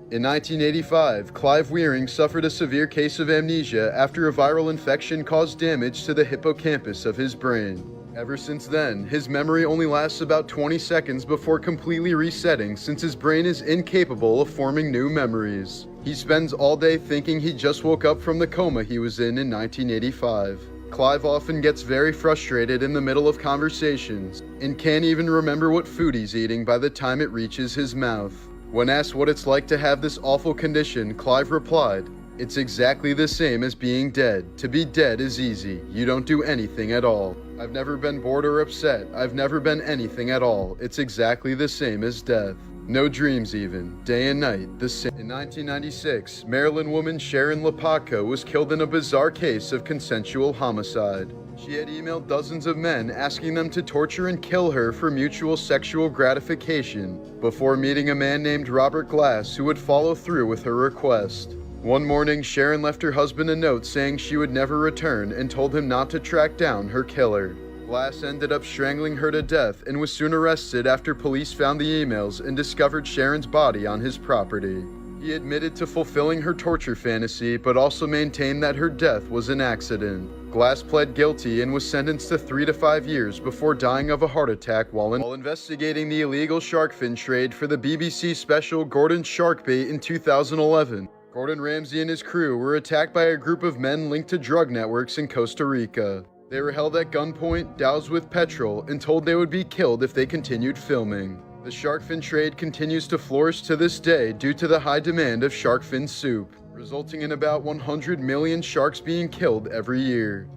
A: In 1985, Clive Wearing suffered a severe case of amnesia after a viral infection caused damage to the hippocampus of his brain. Ever since then, his memory only lasts about 20 seconds before completely resetting, since his brain is incapable of forming new memories. He spends all day thinking he just woke up from the coma he was in 1985. Clive often gets very frustrated in the middle of conversations, and can't even remember what food he's eating by the time it reaches his mouth. When asked what it's like to have this awful condition, Clive replied, "It's exactly the same as being dead. To be dead is easy. You don't do anything at all. I've never been bored or upset. I've never been anything at all. It's exactly the same as death. No dreams even. Day and night, the same." In 1996, Maryland woman Sharon Lopatko was killed in a bizarre case of consensual homicide. She had emailed dozens of men asking them to torture and kill her for mutual sexual gratification before meeting a man named Robert Glass who would follow through with her request. One morning, Sharon left her husband a note saying she would never return and told him not to track down her killer. Glass ended up strangling her to death and was soon arrested after police found the emails and discovered Sharon's body on his property. He admitted to fulfilling her torture fantasy, but also maintained that her death was an accident. Glass pled guilty and was sentenced to 3 to 5 years before dying of a heart attack while investigating the illegal shark fin trade for the BBC special Gordon's Shark Bait in 2011. Gordon Ramsay and his crew were attacked by a group of men linked to drug networks in Costa Rica. They were held at gunpoint, doused with petrol, and told they would be killed if they continued filming. The shark fin trade continues to flourish to this day due to the high demand of shark fin soup, resulting in about 100 million sharks being killed every year.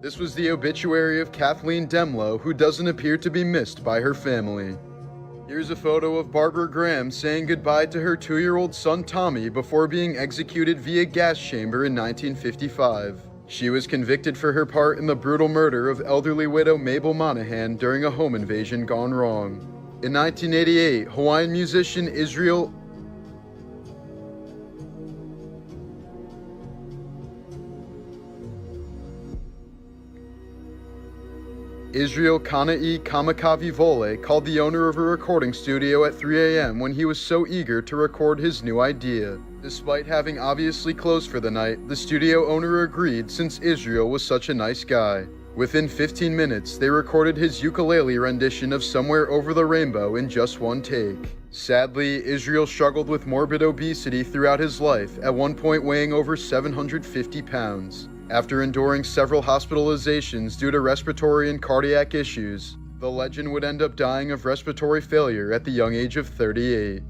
A: This was the obituary of Kathleen Demlow, who doesn't appear to be missed by her family. Here's a photo of Barbara Graham saying goodbye to her 2-year-old son Tommy before being executed via gas chamber in 1955. She was convicted for her part in the brutal murder of elderly widow Mabel Monahan during a home invasion gone wrong. In 1988, Hawaiian musician Israel Kana'i Kamakawi Vole called the owner of a recording studio at 3 a.m. when he was so eager to record his new idea. Despite having obviously closed for the night, the studio owner agreed since Israel was such a nice guy. Within 15 minutes, they recorded his ukulele rendition of Somewhere Over the Rainbow in just one take. Sadly, Israel struggled with morbid obesity throughout his life, at one point weighing over 750 pounds. After enduring several hospitalizations due to respiratory and cardiac issues, the legend would end up dying of respiratory failure at the young age of 38.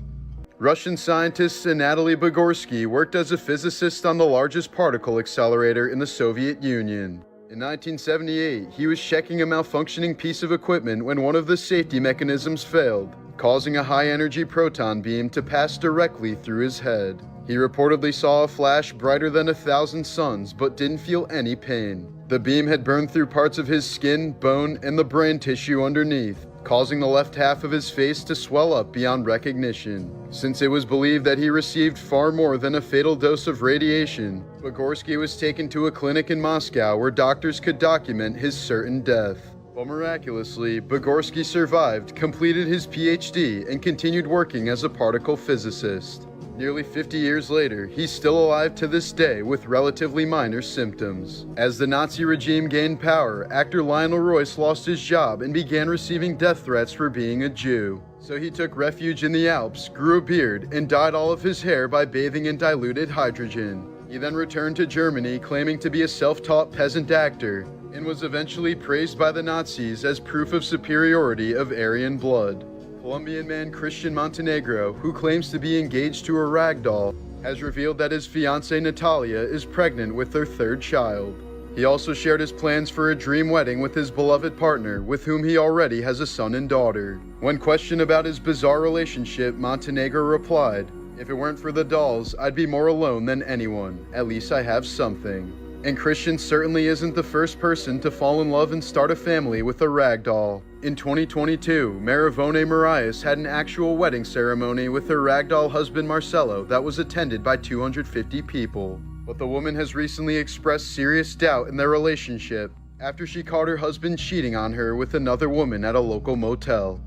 A: Russian scientist Anatoly Bugorsky worked as a physicist on the largest particle accelerator in the Soviet Union. In 1978, he was checking a malfunctioning piece of equipment when one of the safety mechanisms failed, causing a high-energy proton beam to pass directly through his head. He reportedly saw a flash brighter than 1,000 suns, but didn't feel any pain. The beam had burned through parts of his skin, bone, and the brain tissue underneath, causing the left half of his face to swell up beyond recognition. Since it was believed that he received far more than a fatal dose of radiation, Bugorsky was taken to a clinic in Moscow where doctors could document his certain death. But miraculously, Bugorsky survived, completed his PhD, and continued working as a particle physicist. Nearly 50 years later, he's still alive to this day with relatively minor symptoms. As the Nazi regime gained power, actor Lionel Royce lost his job and began receiving death threats for being a Jew. So he took refuge in the Alps, grew a beard, and dyed all of his hair by bathing in diluted hydrogen. He then returned to Germany claiming to be a self-taught peasant actor, and was eventually praised by the Nazis as proof of superiority of Aryan blood. Colombian man Christian Montenegro, who claims to be engaged to a ragdoll, has revealed that his fiancée Natalia is pregnant with their 3rd child. He also shared his plans for a dream wedding with his beloved partner, with whom he already has a son and daughter. When questioned about his bizarre relationship, Montenegro replied, "If it weren't for the dolls, I'd be more alone than anyone. At least I have something." And Christian certainly isn't the first person to fall in love and start a family with a ragdoll. In 2022, Maravone Marias had an actual wedding ceremony with her ragdoll husband Marcelo that was attended by 250 people. But the woman has recently expressed serious doubt in their relationship after she caught her husband cheating on her with another woman at a local motel.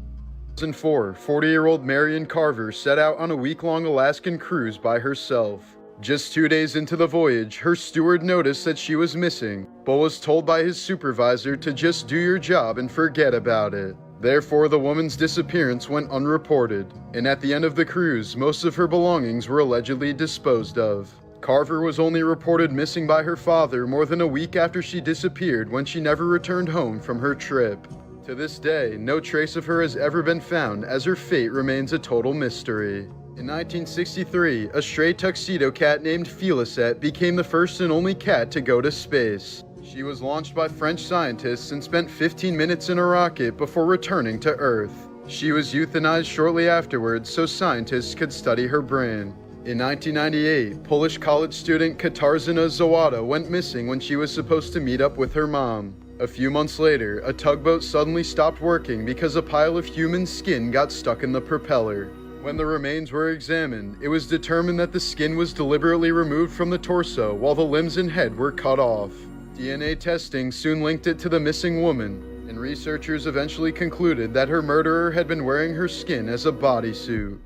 A: In 2004, 40-year-old Marion Carver set out on a week-long Alaskan cruise by herself. Just 2 days into the voyage, her steward noticed that she was missing, but was told by his supervisor to just do your job and forget about it. Therefore, the woman's disappearance went unreported, and at the end of the cruise, most of her belongings were allegedly disposed of. Carver was only reported missing by her father more than a week after she disappeared, when she never returned home from her trip. To this day, no trace of her has ever been found, as her fate remains a total mystery. In 1963, a stray tuxedo cat named Félicette became the first and only cat to go to space. She was launched by French scientists and spent 15 minutes in a rocket before returning to Earth. She was euthanized shortly afterwards so scientists could study her brain. In 1998, Polish college student Katarzyna Zawada went missing when she was supposed to meet up with her mom. A few months later, a tugboat suddenly stopped working because a pile of human skin got stuck in the propeller. When the remains were examined, it was determined that the skin was deliberately removed from the torso while the limbs and head were cut off. DNA testing soon linked it to the missing woman, and researchers eventually concluded that her murderer had been wearing her skin as a bodysuit.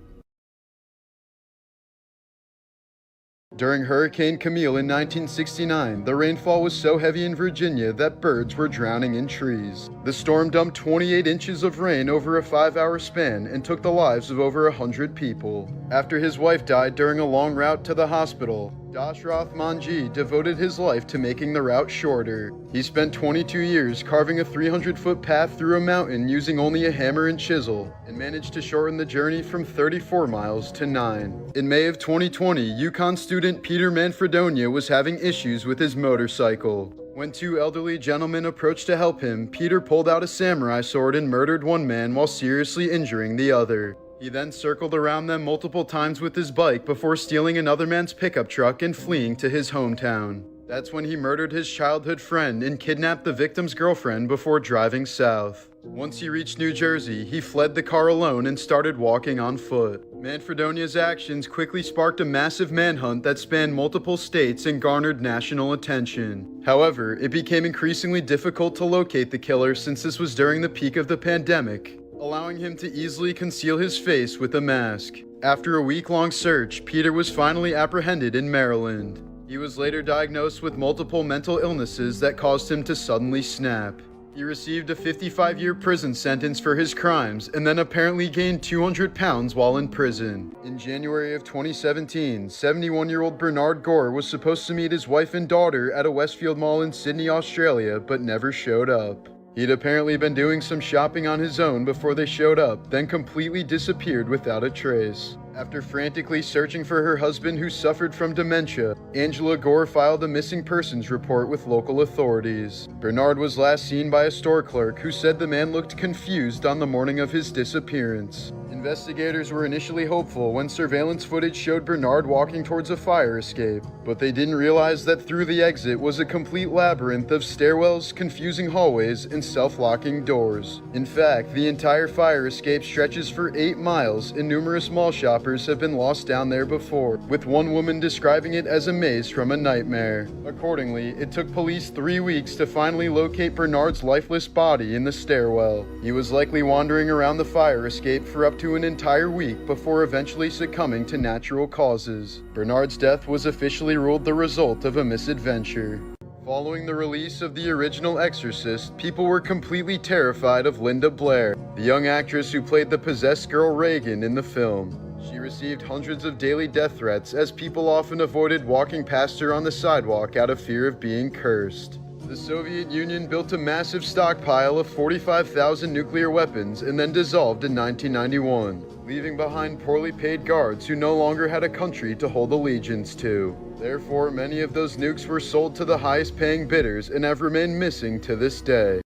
A: During Hurricane Camille in 1969, the rainfall was so heavy in Virginia that birds were drowning in trees. The storm dumped 28 inches of rain over a 5-hour span and took the lives of over 100 people. After his wife died during a long route to the hospital, Dashrath Manji devoted his life to making the route shorter. He spent 22 years carving a 300-foot path through a mountain using only a hammer and chisel, and managed to shorten the journey from 34 miles to 9. In May of 2020, Yukon student Peter Manfredonia was having issues with his motorcycle. When two elderly gentlemen approached to help him, Peter pulled out a samurai sword and murdered one man while seriously injuring the other. He then circled around them multiple times with his bike before stealing another man's pickup truck and fleeing to his hometown. That's when he murdered his childhood friend and kidnapped the victim's girlfriend before driving south. Once he reached New Jersey, he fled the car alone and started walking on foot. Manfredonia's actions quickly sparked a massive manhunt that spanned multiple states and garnered national attention. However, it became increasingly difficult to locate the killer since this was during the peak of the pandemic, allowing him to easily conceal his face with a mask. After a week-long search, Peter was finally apprehended in Maryland. He was later diagnosed with multiple mental illnesses that caused him to suddenly snap. He received a 55-year prison sentence for his crimes and then apparently gained 200 pounds while in prison. In January of 2017, 71-year-old Bernard Gore was supposed to meet his wife and daughter at a Westfield mall in Sydney, Australia, but never showed up. He'd apparently been doing some shopping on his own before they showed up, then completely disappeared without a trace. After frantically searching for her husband who suffered from dementia, Angela Gore filed a missing persons report with local authorities. Bernard was last seen by a store clerk who said the man looked confused on the morning of his disappearance. Investigators were initially hopeful when surveillance footage showed Bernard walking towards a fire escape, but they didn't realize that through the exit was a complete labyrinth of stairwells, confusing hallways, and self-locking doors. In fact, the entire fire escape stretches for 8 miles, and numerous mall shoppers have been lost down there before, with one woman describing it as a maze from a nightmare. Accordingly, it took police 3 weeks to finally locate Bernard's lifeless body in the stairwell. He was likely wandering around the fire escape for up to an entire week before eventually succumbing to natural causes. Bernard's death was officially ruled the result of a misadventure. Following the release of the original Exorcist, people were completely terrified of Linda Blair, the young actress who played the possessed girl Reagan in the film. She received hundreds of daily death threats as people often avoided walking past her on the sidewalk out of fear of being cursed. The Soviet Union built a massive stockpile of 45,000 nuclear weapons and then dissolved in 1991, leaving behind poorly paid guards who no longer had a country to hold allegiance to. Therefore, many of those nukes were sold to the highest paying bidders and have remained missing to this day.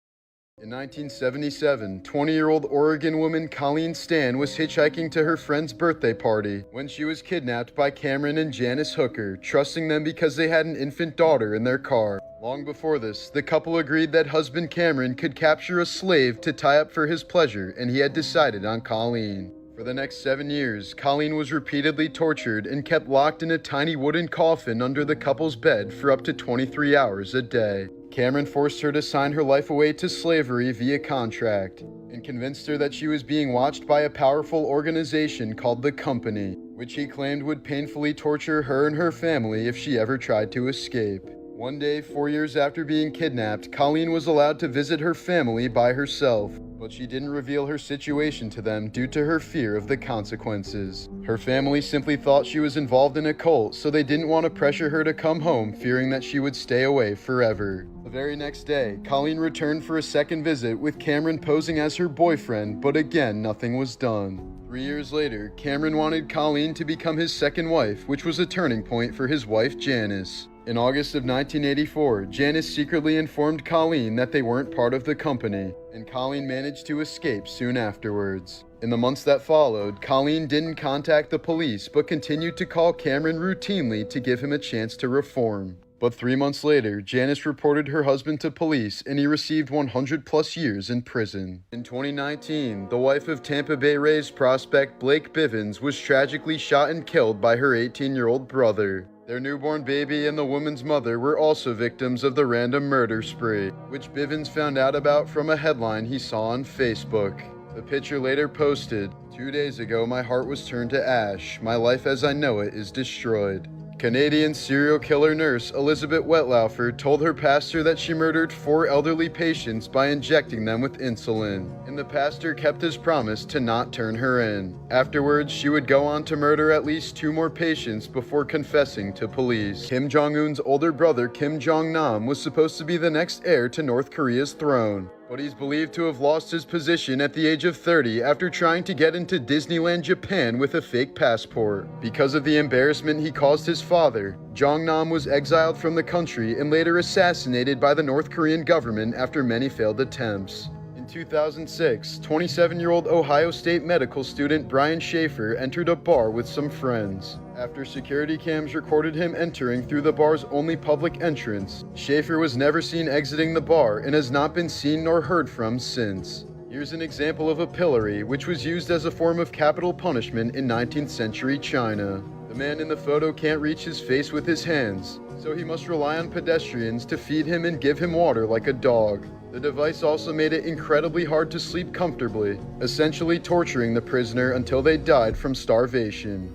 A: In 1977, 20-year-old Oregon woman Colleen Stan was hitchhiking to her friend's birthday party when she was kidnapped by Cameron and Janice Hooker, trusting them because they had an infant daughter in their car. Long before this, the couple agreed that husband Cameron could capture a slave to tie up for his pleasure, and he had decided on Colleen. For the next 7 years, Colleen was repeatedly tortured and kept locked in a tiny wooden coffin under the couple's bed for up to 23 hours a day. Cameron forced her to sign her life away to slavery via contract and convinced her that she was being watched by a powerful organization called the Company, which he claimed would painfully torture her and her family if she ever tried to escape. One day, 4 years after being kidnapped, Colleen was allowed to visit her family by herself, but she didn't reveal her situation to them due to her fear of the consequences. Her family simply thought she was involved in a cult, so they didn't want to pressure her to come home, fearing that she would stay away forever. The very next day, Colleen returned for a second visit with Cameron posing as her boyfriend, but again, nothing was done. 3 years later, Cameron wanted Colleen to become his second wife, which was a turning point for his wife Janice. In August of 1984, Janice secretly informed Colleen that they weren't part of the Company, and Colleen managed to escape soon afterwards. In the months that followed, Colleen didn't contact the police but continued to call Cameron routinely to give him a chance to reform. But 3 months later, Janice reported her husband to police and he received 100+ years in prison. In 2019, the wife of Tampa Bay Rays prospect Blake Bivens was tragically shot and killed by her 18-year-old brother. Their newborn baby and the woman's mother were also victims of the random murder spree, which Bivens found out about from a headline he saw on Facebook. The picture later posted, "2 days ago my heart was turned to ash. My life as I know it is destroyed." Canadian serial killer nurse Elizabeth Wetlaufer told her pastor that she murdered 4 elderly patients by injecting them with insulin, and the pastor kept his promise to not turn her in. Afterwards, she would go on to murder at least 2 more patients before confessing to police. Kim Jong-un's older brother Kim Jong-nam was supposed to be the next heir to North Korea's throne, but he's believed to have lost his position at the age of 30 after trying to get into Disneyland Japan with a fake passport. Because of the embarrassment he caused his father, Jong-nam was exiled from the country and later assassinated by the North Korean government after many failed attempts. In 2006, 27-year-old Ohio State medical student Brian Schaefer entered a bar with some friends. After security cams recorded him entering through the bar's only public entrance, Schaefer was never seen exiting the bar and has not been seen nor heard from since. Here's an example of a pillory, which was used as a form of capital punishment in 19th century China. The man in the photo can't reach his face with his hands, so he must rely on pedestrians to feed him and give him water like a dog. The device also made it incredibly hard to sleep comfortably, essentially torturing the prisoner until they died from starvation.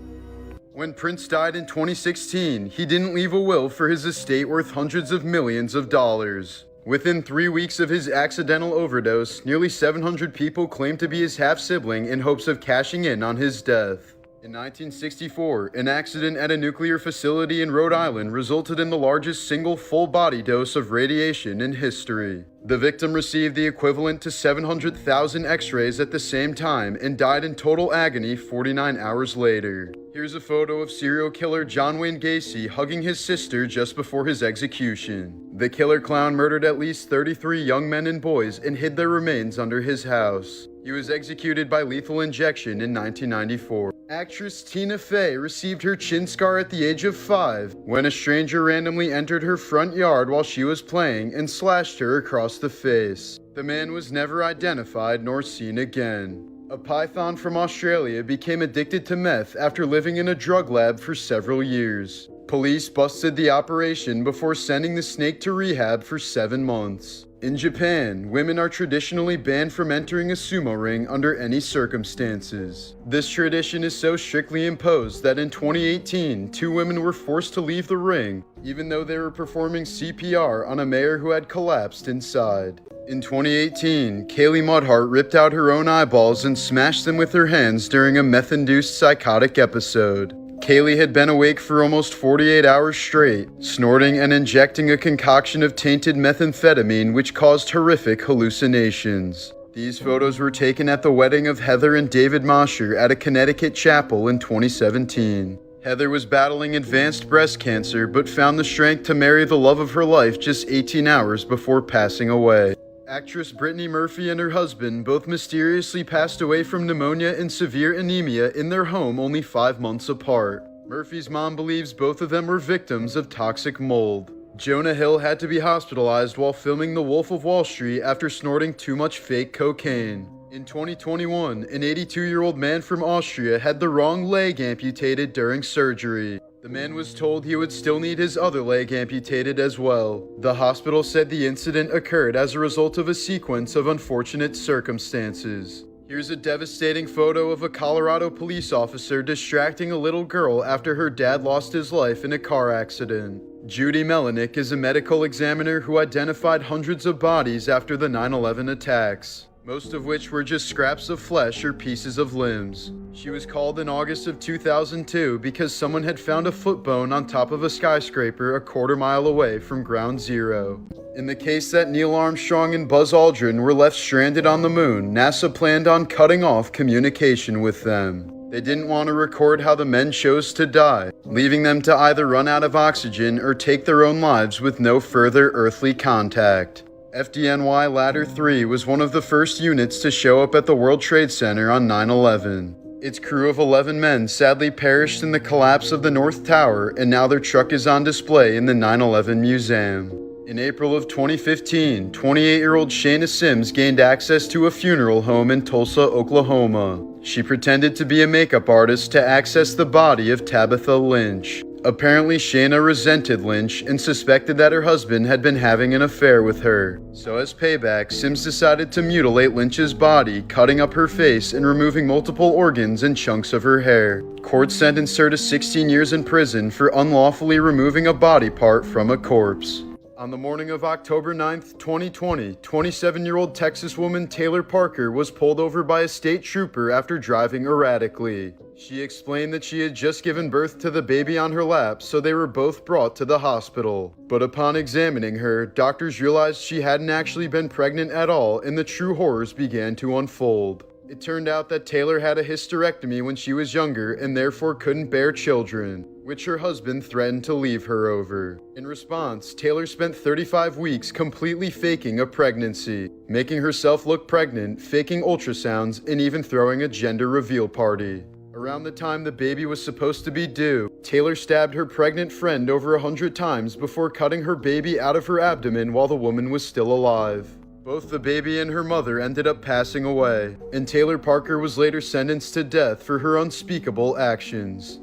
A: When Prince died in 2016, he didn't leave a will for his estate worth hundreds of millions of dollars. Within 3 weeks of his accidental overdose, nearly 700 people claimed to be his half-sibling in hopes of cashing in on his death. In 1964, an accident at a nuclear facility in Rhode Island resulted in the largest single full-body dose of radiation in history. The victim received the equivalent to 700,000 x-rays at the same time and died in total agony 49 hours later. Here's a photo of serial killer John Wayne Gacy hugging his sister just before his execution. The killer clown murdered at least 33 young men and boys and hid their remains under his house. He was executed by lethal injection in 1994. Actress Tina Fey received her chin scar at the age of 5 when a stranger randomly entered her front yard while she was playing and slashed her across the face. The man was never identified nor seen again. A python from Australia became addicted to meth after living in a drug lab for several years. Police busted the operation before sending the snake to rehab for 7 months. In Japan, women are traditionally banned from entering a sumo ring under any circumstances. This tradition is so strictly imposed that in 2018, 2 women were forced to leave the ring, even though they were performing CPR on a mayor who had collapsed inside. In 2018, Kaylee Mudhart ripped out her own eyeballs and smashed them with her hands during a meth-induced psychotic episode. Kaylee had been awake for almost 48 hours straight, snorting and injecting a concoction of tainted methamphetamine which caused horrific hallucinations. These photos were taken at the wedding of Heather and David Mosher at a Connecticut chapel in 2017. Heather was battling advanced breast cancer but found the strength to marry the love of her life just 18 hours before passing away. Actress Brittany Murphy and her husband both mysteriously passed away from pneumonia and severe anemia in their home only 5 months apart. Murphy's mom believes both of them were victims of toxic mold. Jonah Hill had to be hospitalized while filming The Wolf of Wall Street after snorting too much fake cocaine. In 2021, an 82-year-old man from Austria had the wrong leg amputated during surgery. The man was told he would still need his other leg amputated as well. The hospital said the incident occurred as a result of a sequence of unfortunate circumstances. Here's a devastating photo of a Colorado police officer distracting a little girl after her dad lost his life in a car accident. Judy Melanik is a medical examiner who identified hundreds of bodies after the 9/11 attacks, most of which were just scraps of flesh or pieces of limbs. She was called in August of 2002 because someone had found a foot bone on top of a skyscraper a quarter-mile away from Ground Zero. In the case that Neil Armstrong and Buzz Aldrin were left stranded on the moon, NASA planned on cutting off communication with them. They didn't want to record how the men chose to die, leaving them to either run out of oxygen or take their own lives with no further earthly contact. FDNY Ladder 3 was one of the first units to show up at the World Trade Center on 9/11. Its crew of 11 men sadly perished in the collapse of the North Tower, and now their truck is on display in the 9/11 Museum. In April of 2015, 28-year-old Shayna Sims gained access to a funeral home in Tulsa, Oklahoma. She pretended to be a makeup artist to access the body of Tabitha Lynch, Apparently, Shayna resented Lynch and suspected that her husband had been having an affair with her. So as payback, Sims decided to mutilate Lynch's body, cutting up her face and removing multiple organs and chunks of her hair. Court sentenced her to 16 years in prison for unlawfully removing a body part from a corpse. On the morning of October 9, 2020, 27-year-old Texas woman Taylor Parker was pulled over by a state trooper after driving erratically. She explained that she had just given birth to the baby on her lap, so they were both brought to the hospital. But upon examining her, doctors realized she hadn't actually been pregnant at all, and the true horrors began to unfold. It turned out that Taylor had a hysterectomy when she was younger and therefore couldn't bear children, which her husband threatened to leave her over. In response, Taylor spent 35 weeks completely faking a pregnancy, making herself look pregnant, faking ultrasounds, and even throwing a gender reveal party. Around the time the baby was supposed to be due, Taylor stabbed her pregnant friend over 100 times before cutting her baby out of her abdomen while the woman was still alive. Both the baby and her mother ended up passing away, and Taylor Parker was later sentenced to death for her unspeakable actions.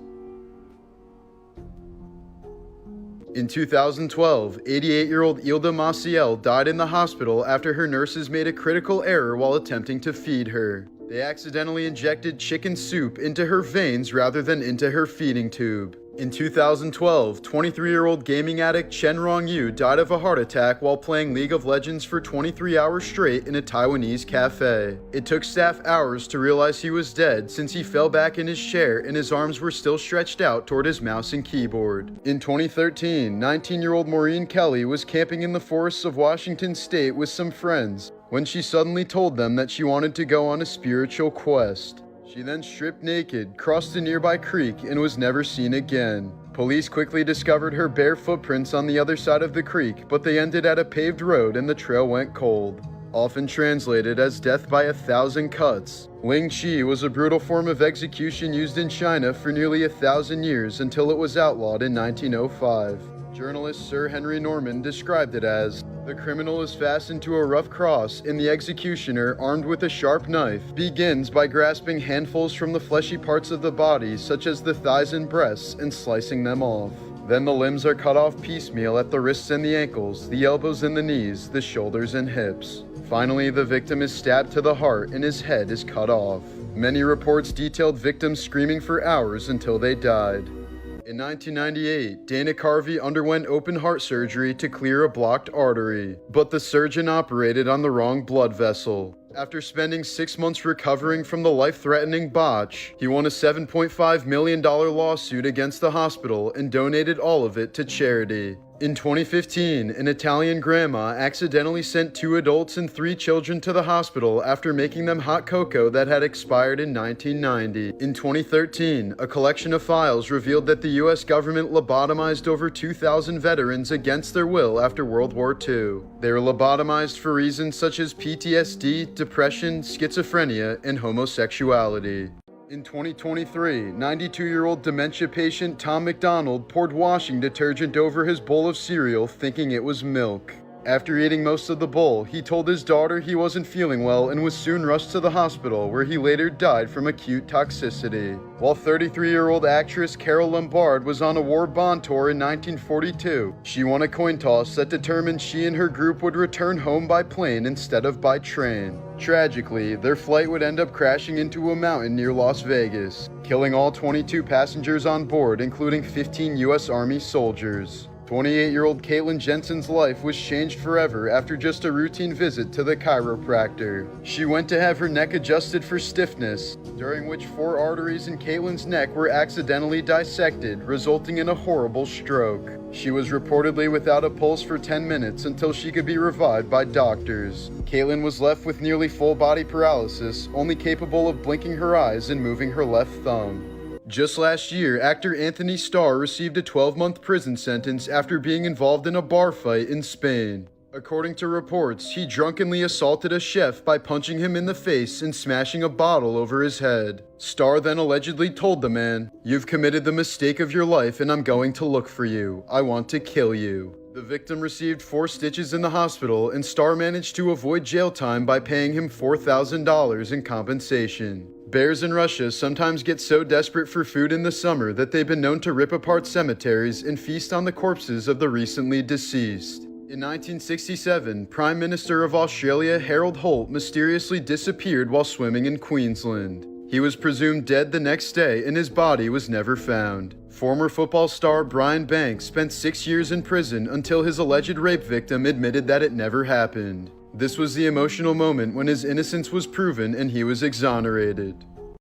A: In 2012, 88-year-old Ilda Maciel died in the hospital after her nurses made a critical error while attempting to feed her. They accidentally injected chicken soup into her veins rather than into her feeding tube. In 2012, 23-year-old gaming addict Chen Rongyu died of a heart attack while playing League of Legends for 23 hours straight in a Taiwanese cafe. It took staff hours to realize he was dead since he fell back in his chair and his arms were still stretched out toward his mouse and keyboard. In 2013, 19-year-old Maureen Kelly was camping in the forests of Washington State with some friends when she suddenly told them that she wanted to go on a spiritual quest. She then stripped naked, crossed a nearby creek, and was never seen again. Police quickly discovered her bare footprints on the other side of the creek, but they ended at a paved road and the trail went cold. Often translated as death by 1,000 cuts, Ling Chi was a brutal form of execution used in China for nearly 1,000 years until it was outlawed in 1905. Journalist Sir Henry Norman described it as, "The criminal is fastened to a rough cross, and the executioner, armed with a sharp knife, begins by grasping handfuls from the fleshy parts of the body, such as the thighs and breasts, and slicing them off. Then the limbs are cut off piecemeal at the wrists and the ankles, the elbows and the knees, the shoulders and hips. Finally, the victim is stabbed to the heart and his head is cut off." Many reports detailed victims screaming for hours until they died. In 1998, Dana Carvey underwent open heart surgery to clear a blocked artery, but the surgeon operated on the wrong blood vessel. After spending 6 months recovering from the life-threatening botch, he won a $7.5 million lawsuit against the hospital and donated all of it to charity. In 2015, an Italian grandma accidentally sent 2 adults and 3 children to the hospital after making them hot cocoa that had expired in 1990. In 2013, a collection of files revealed that the US government lobotomized over 2,000 veterans against their will after World War II. They were lobotomized for reasons such as PTSD, depression, schizophrenia, and homosexuality. In 2023, 92-year-old dementia patient Tom McDonald poured washing detergent over his bowl of cereal thinking it was milk. After eating most of the bowl, he told his daughter he wasn't feeling well and was soon rushed to the hospital, where he later died from acute toxicity. While 33-year-old actress Carol Lombard was on a war bond tour in 1942, she won a coin toss that determined she and her group would return home by plane instead of by train. Tragically, their flight would end up crashing into a mountain near Las Vegas, killing all 22 passengers on board, including 15 U.S. Army soldiers. 28-year-old Caitlin Jensen's life was changed forever after just a routine visit to the chiropractor. She went to have her neck adjusted for stiffness, during which 4 arteries in Caitlin's neck were accidentally dissected, resulting in a horrible stroke. She was reportedly without a pulse for 10 minutes until she could be revived by doctors. Caitlin was left with nearly full body paralysis, only capable of blinking her eyes and moving her left thumb. Just last year, actor Anthony Starr received a 12-month prison sentence after being involved in a bar fight in Spain. According to reports, he drunkenly assaulted a chef by punching him in the face and smashing a bottle over his head. Starr then allegedly told the man, "You've committed the mistake of your life and I'm going to look for you. I want to kill you." The victim received 4 stitches in the hospital, and Starr managed to avoid jail time by paying him $4,000 in compensation. Bears in Russia sometimes get so desperate for food in the summer that they've been known to rip apart cemeteries and feast on the corpses of the recently deceased. In 1967, Prime Minister of Australia Harold Holt mysteriously disappeared while swimming in Queensland. He was presumed dead the next day and his body was never found. Former football star Brian Banks spent 6 years in prison until his alleged rape victim admitted that it never happened. This was the emotional moment when his innocence was proven and he was exonerated.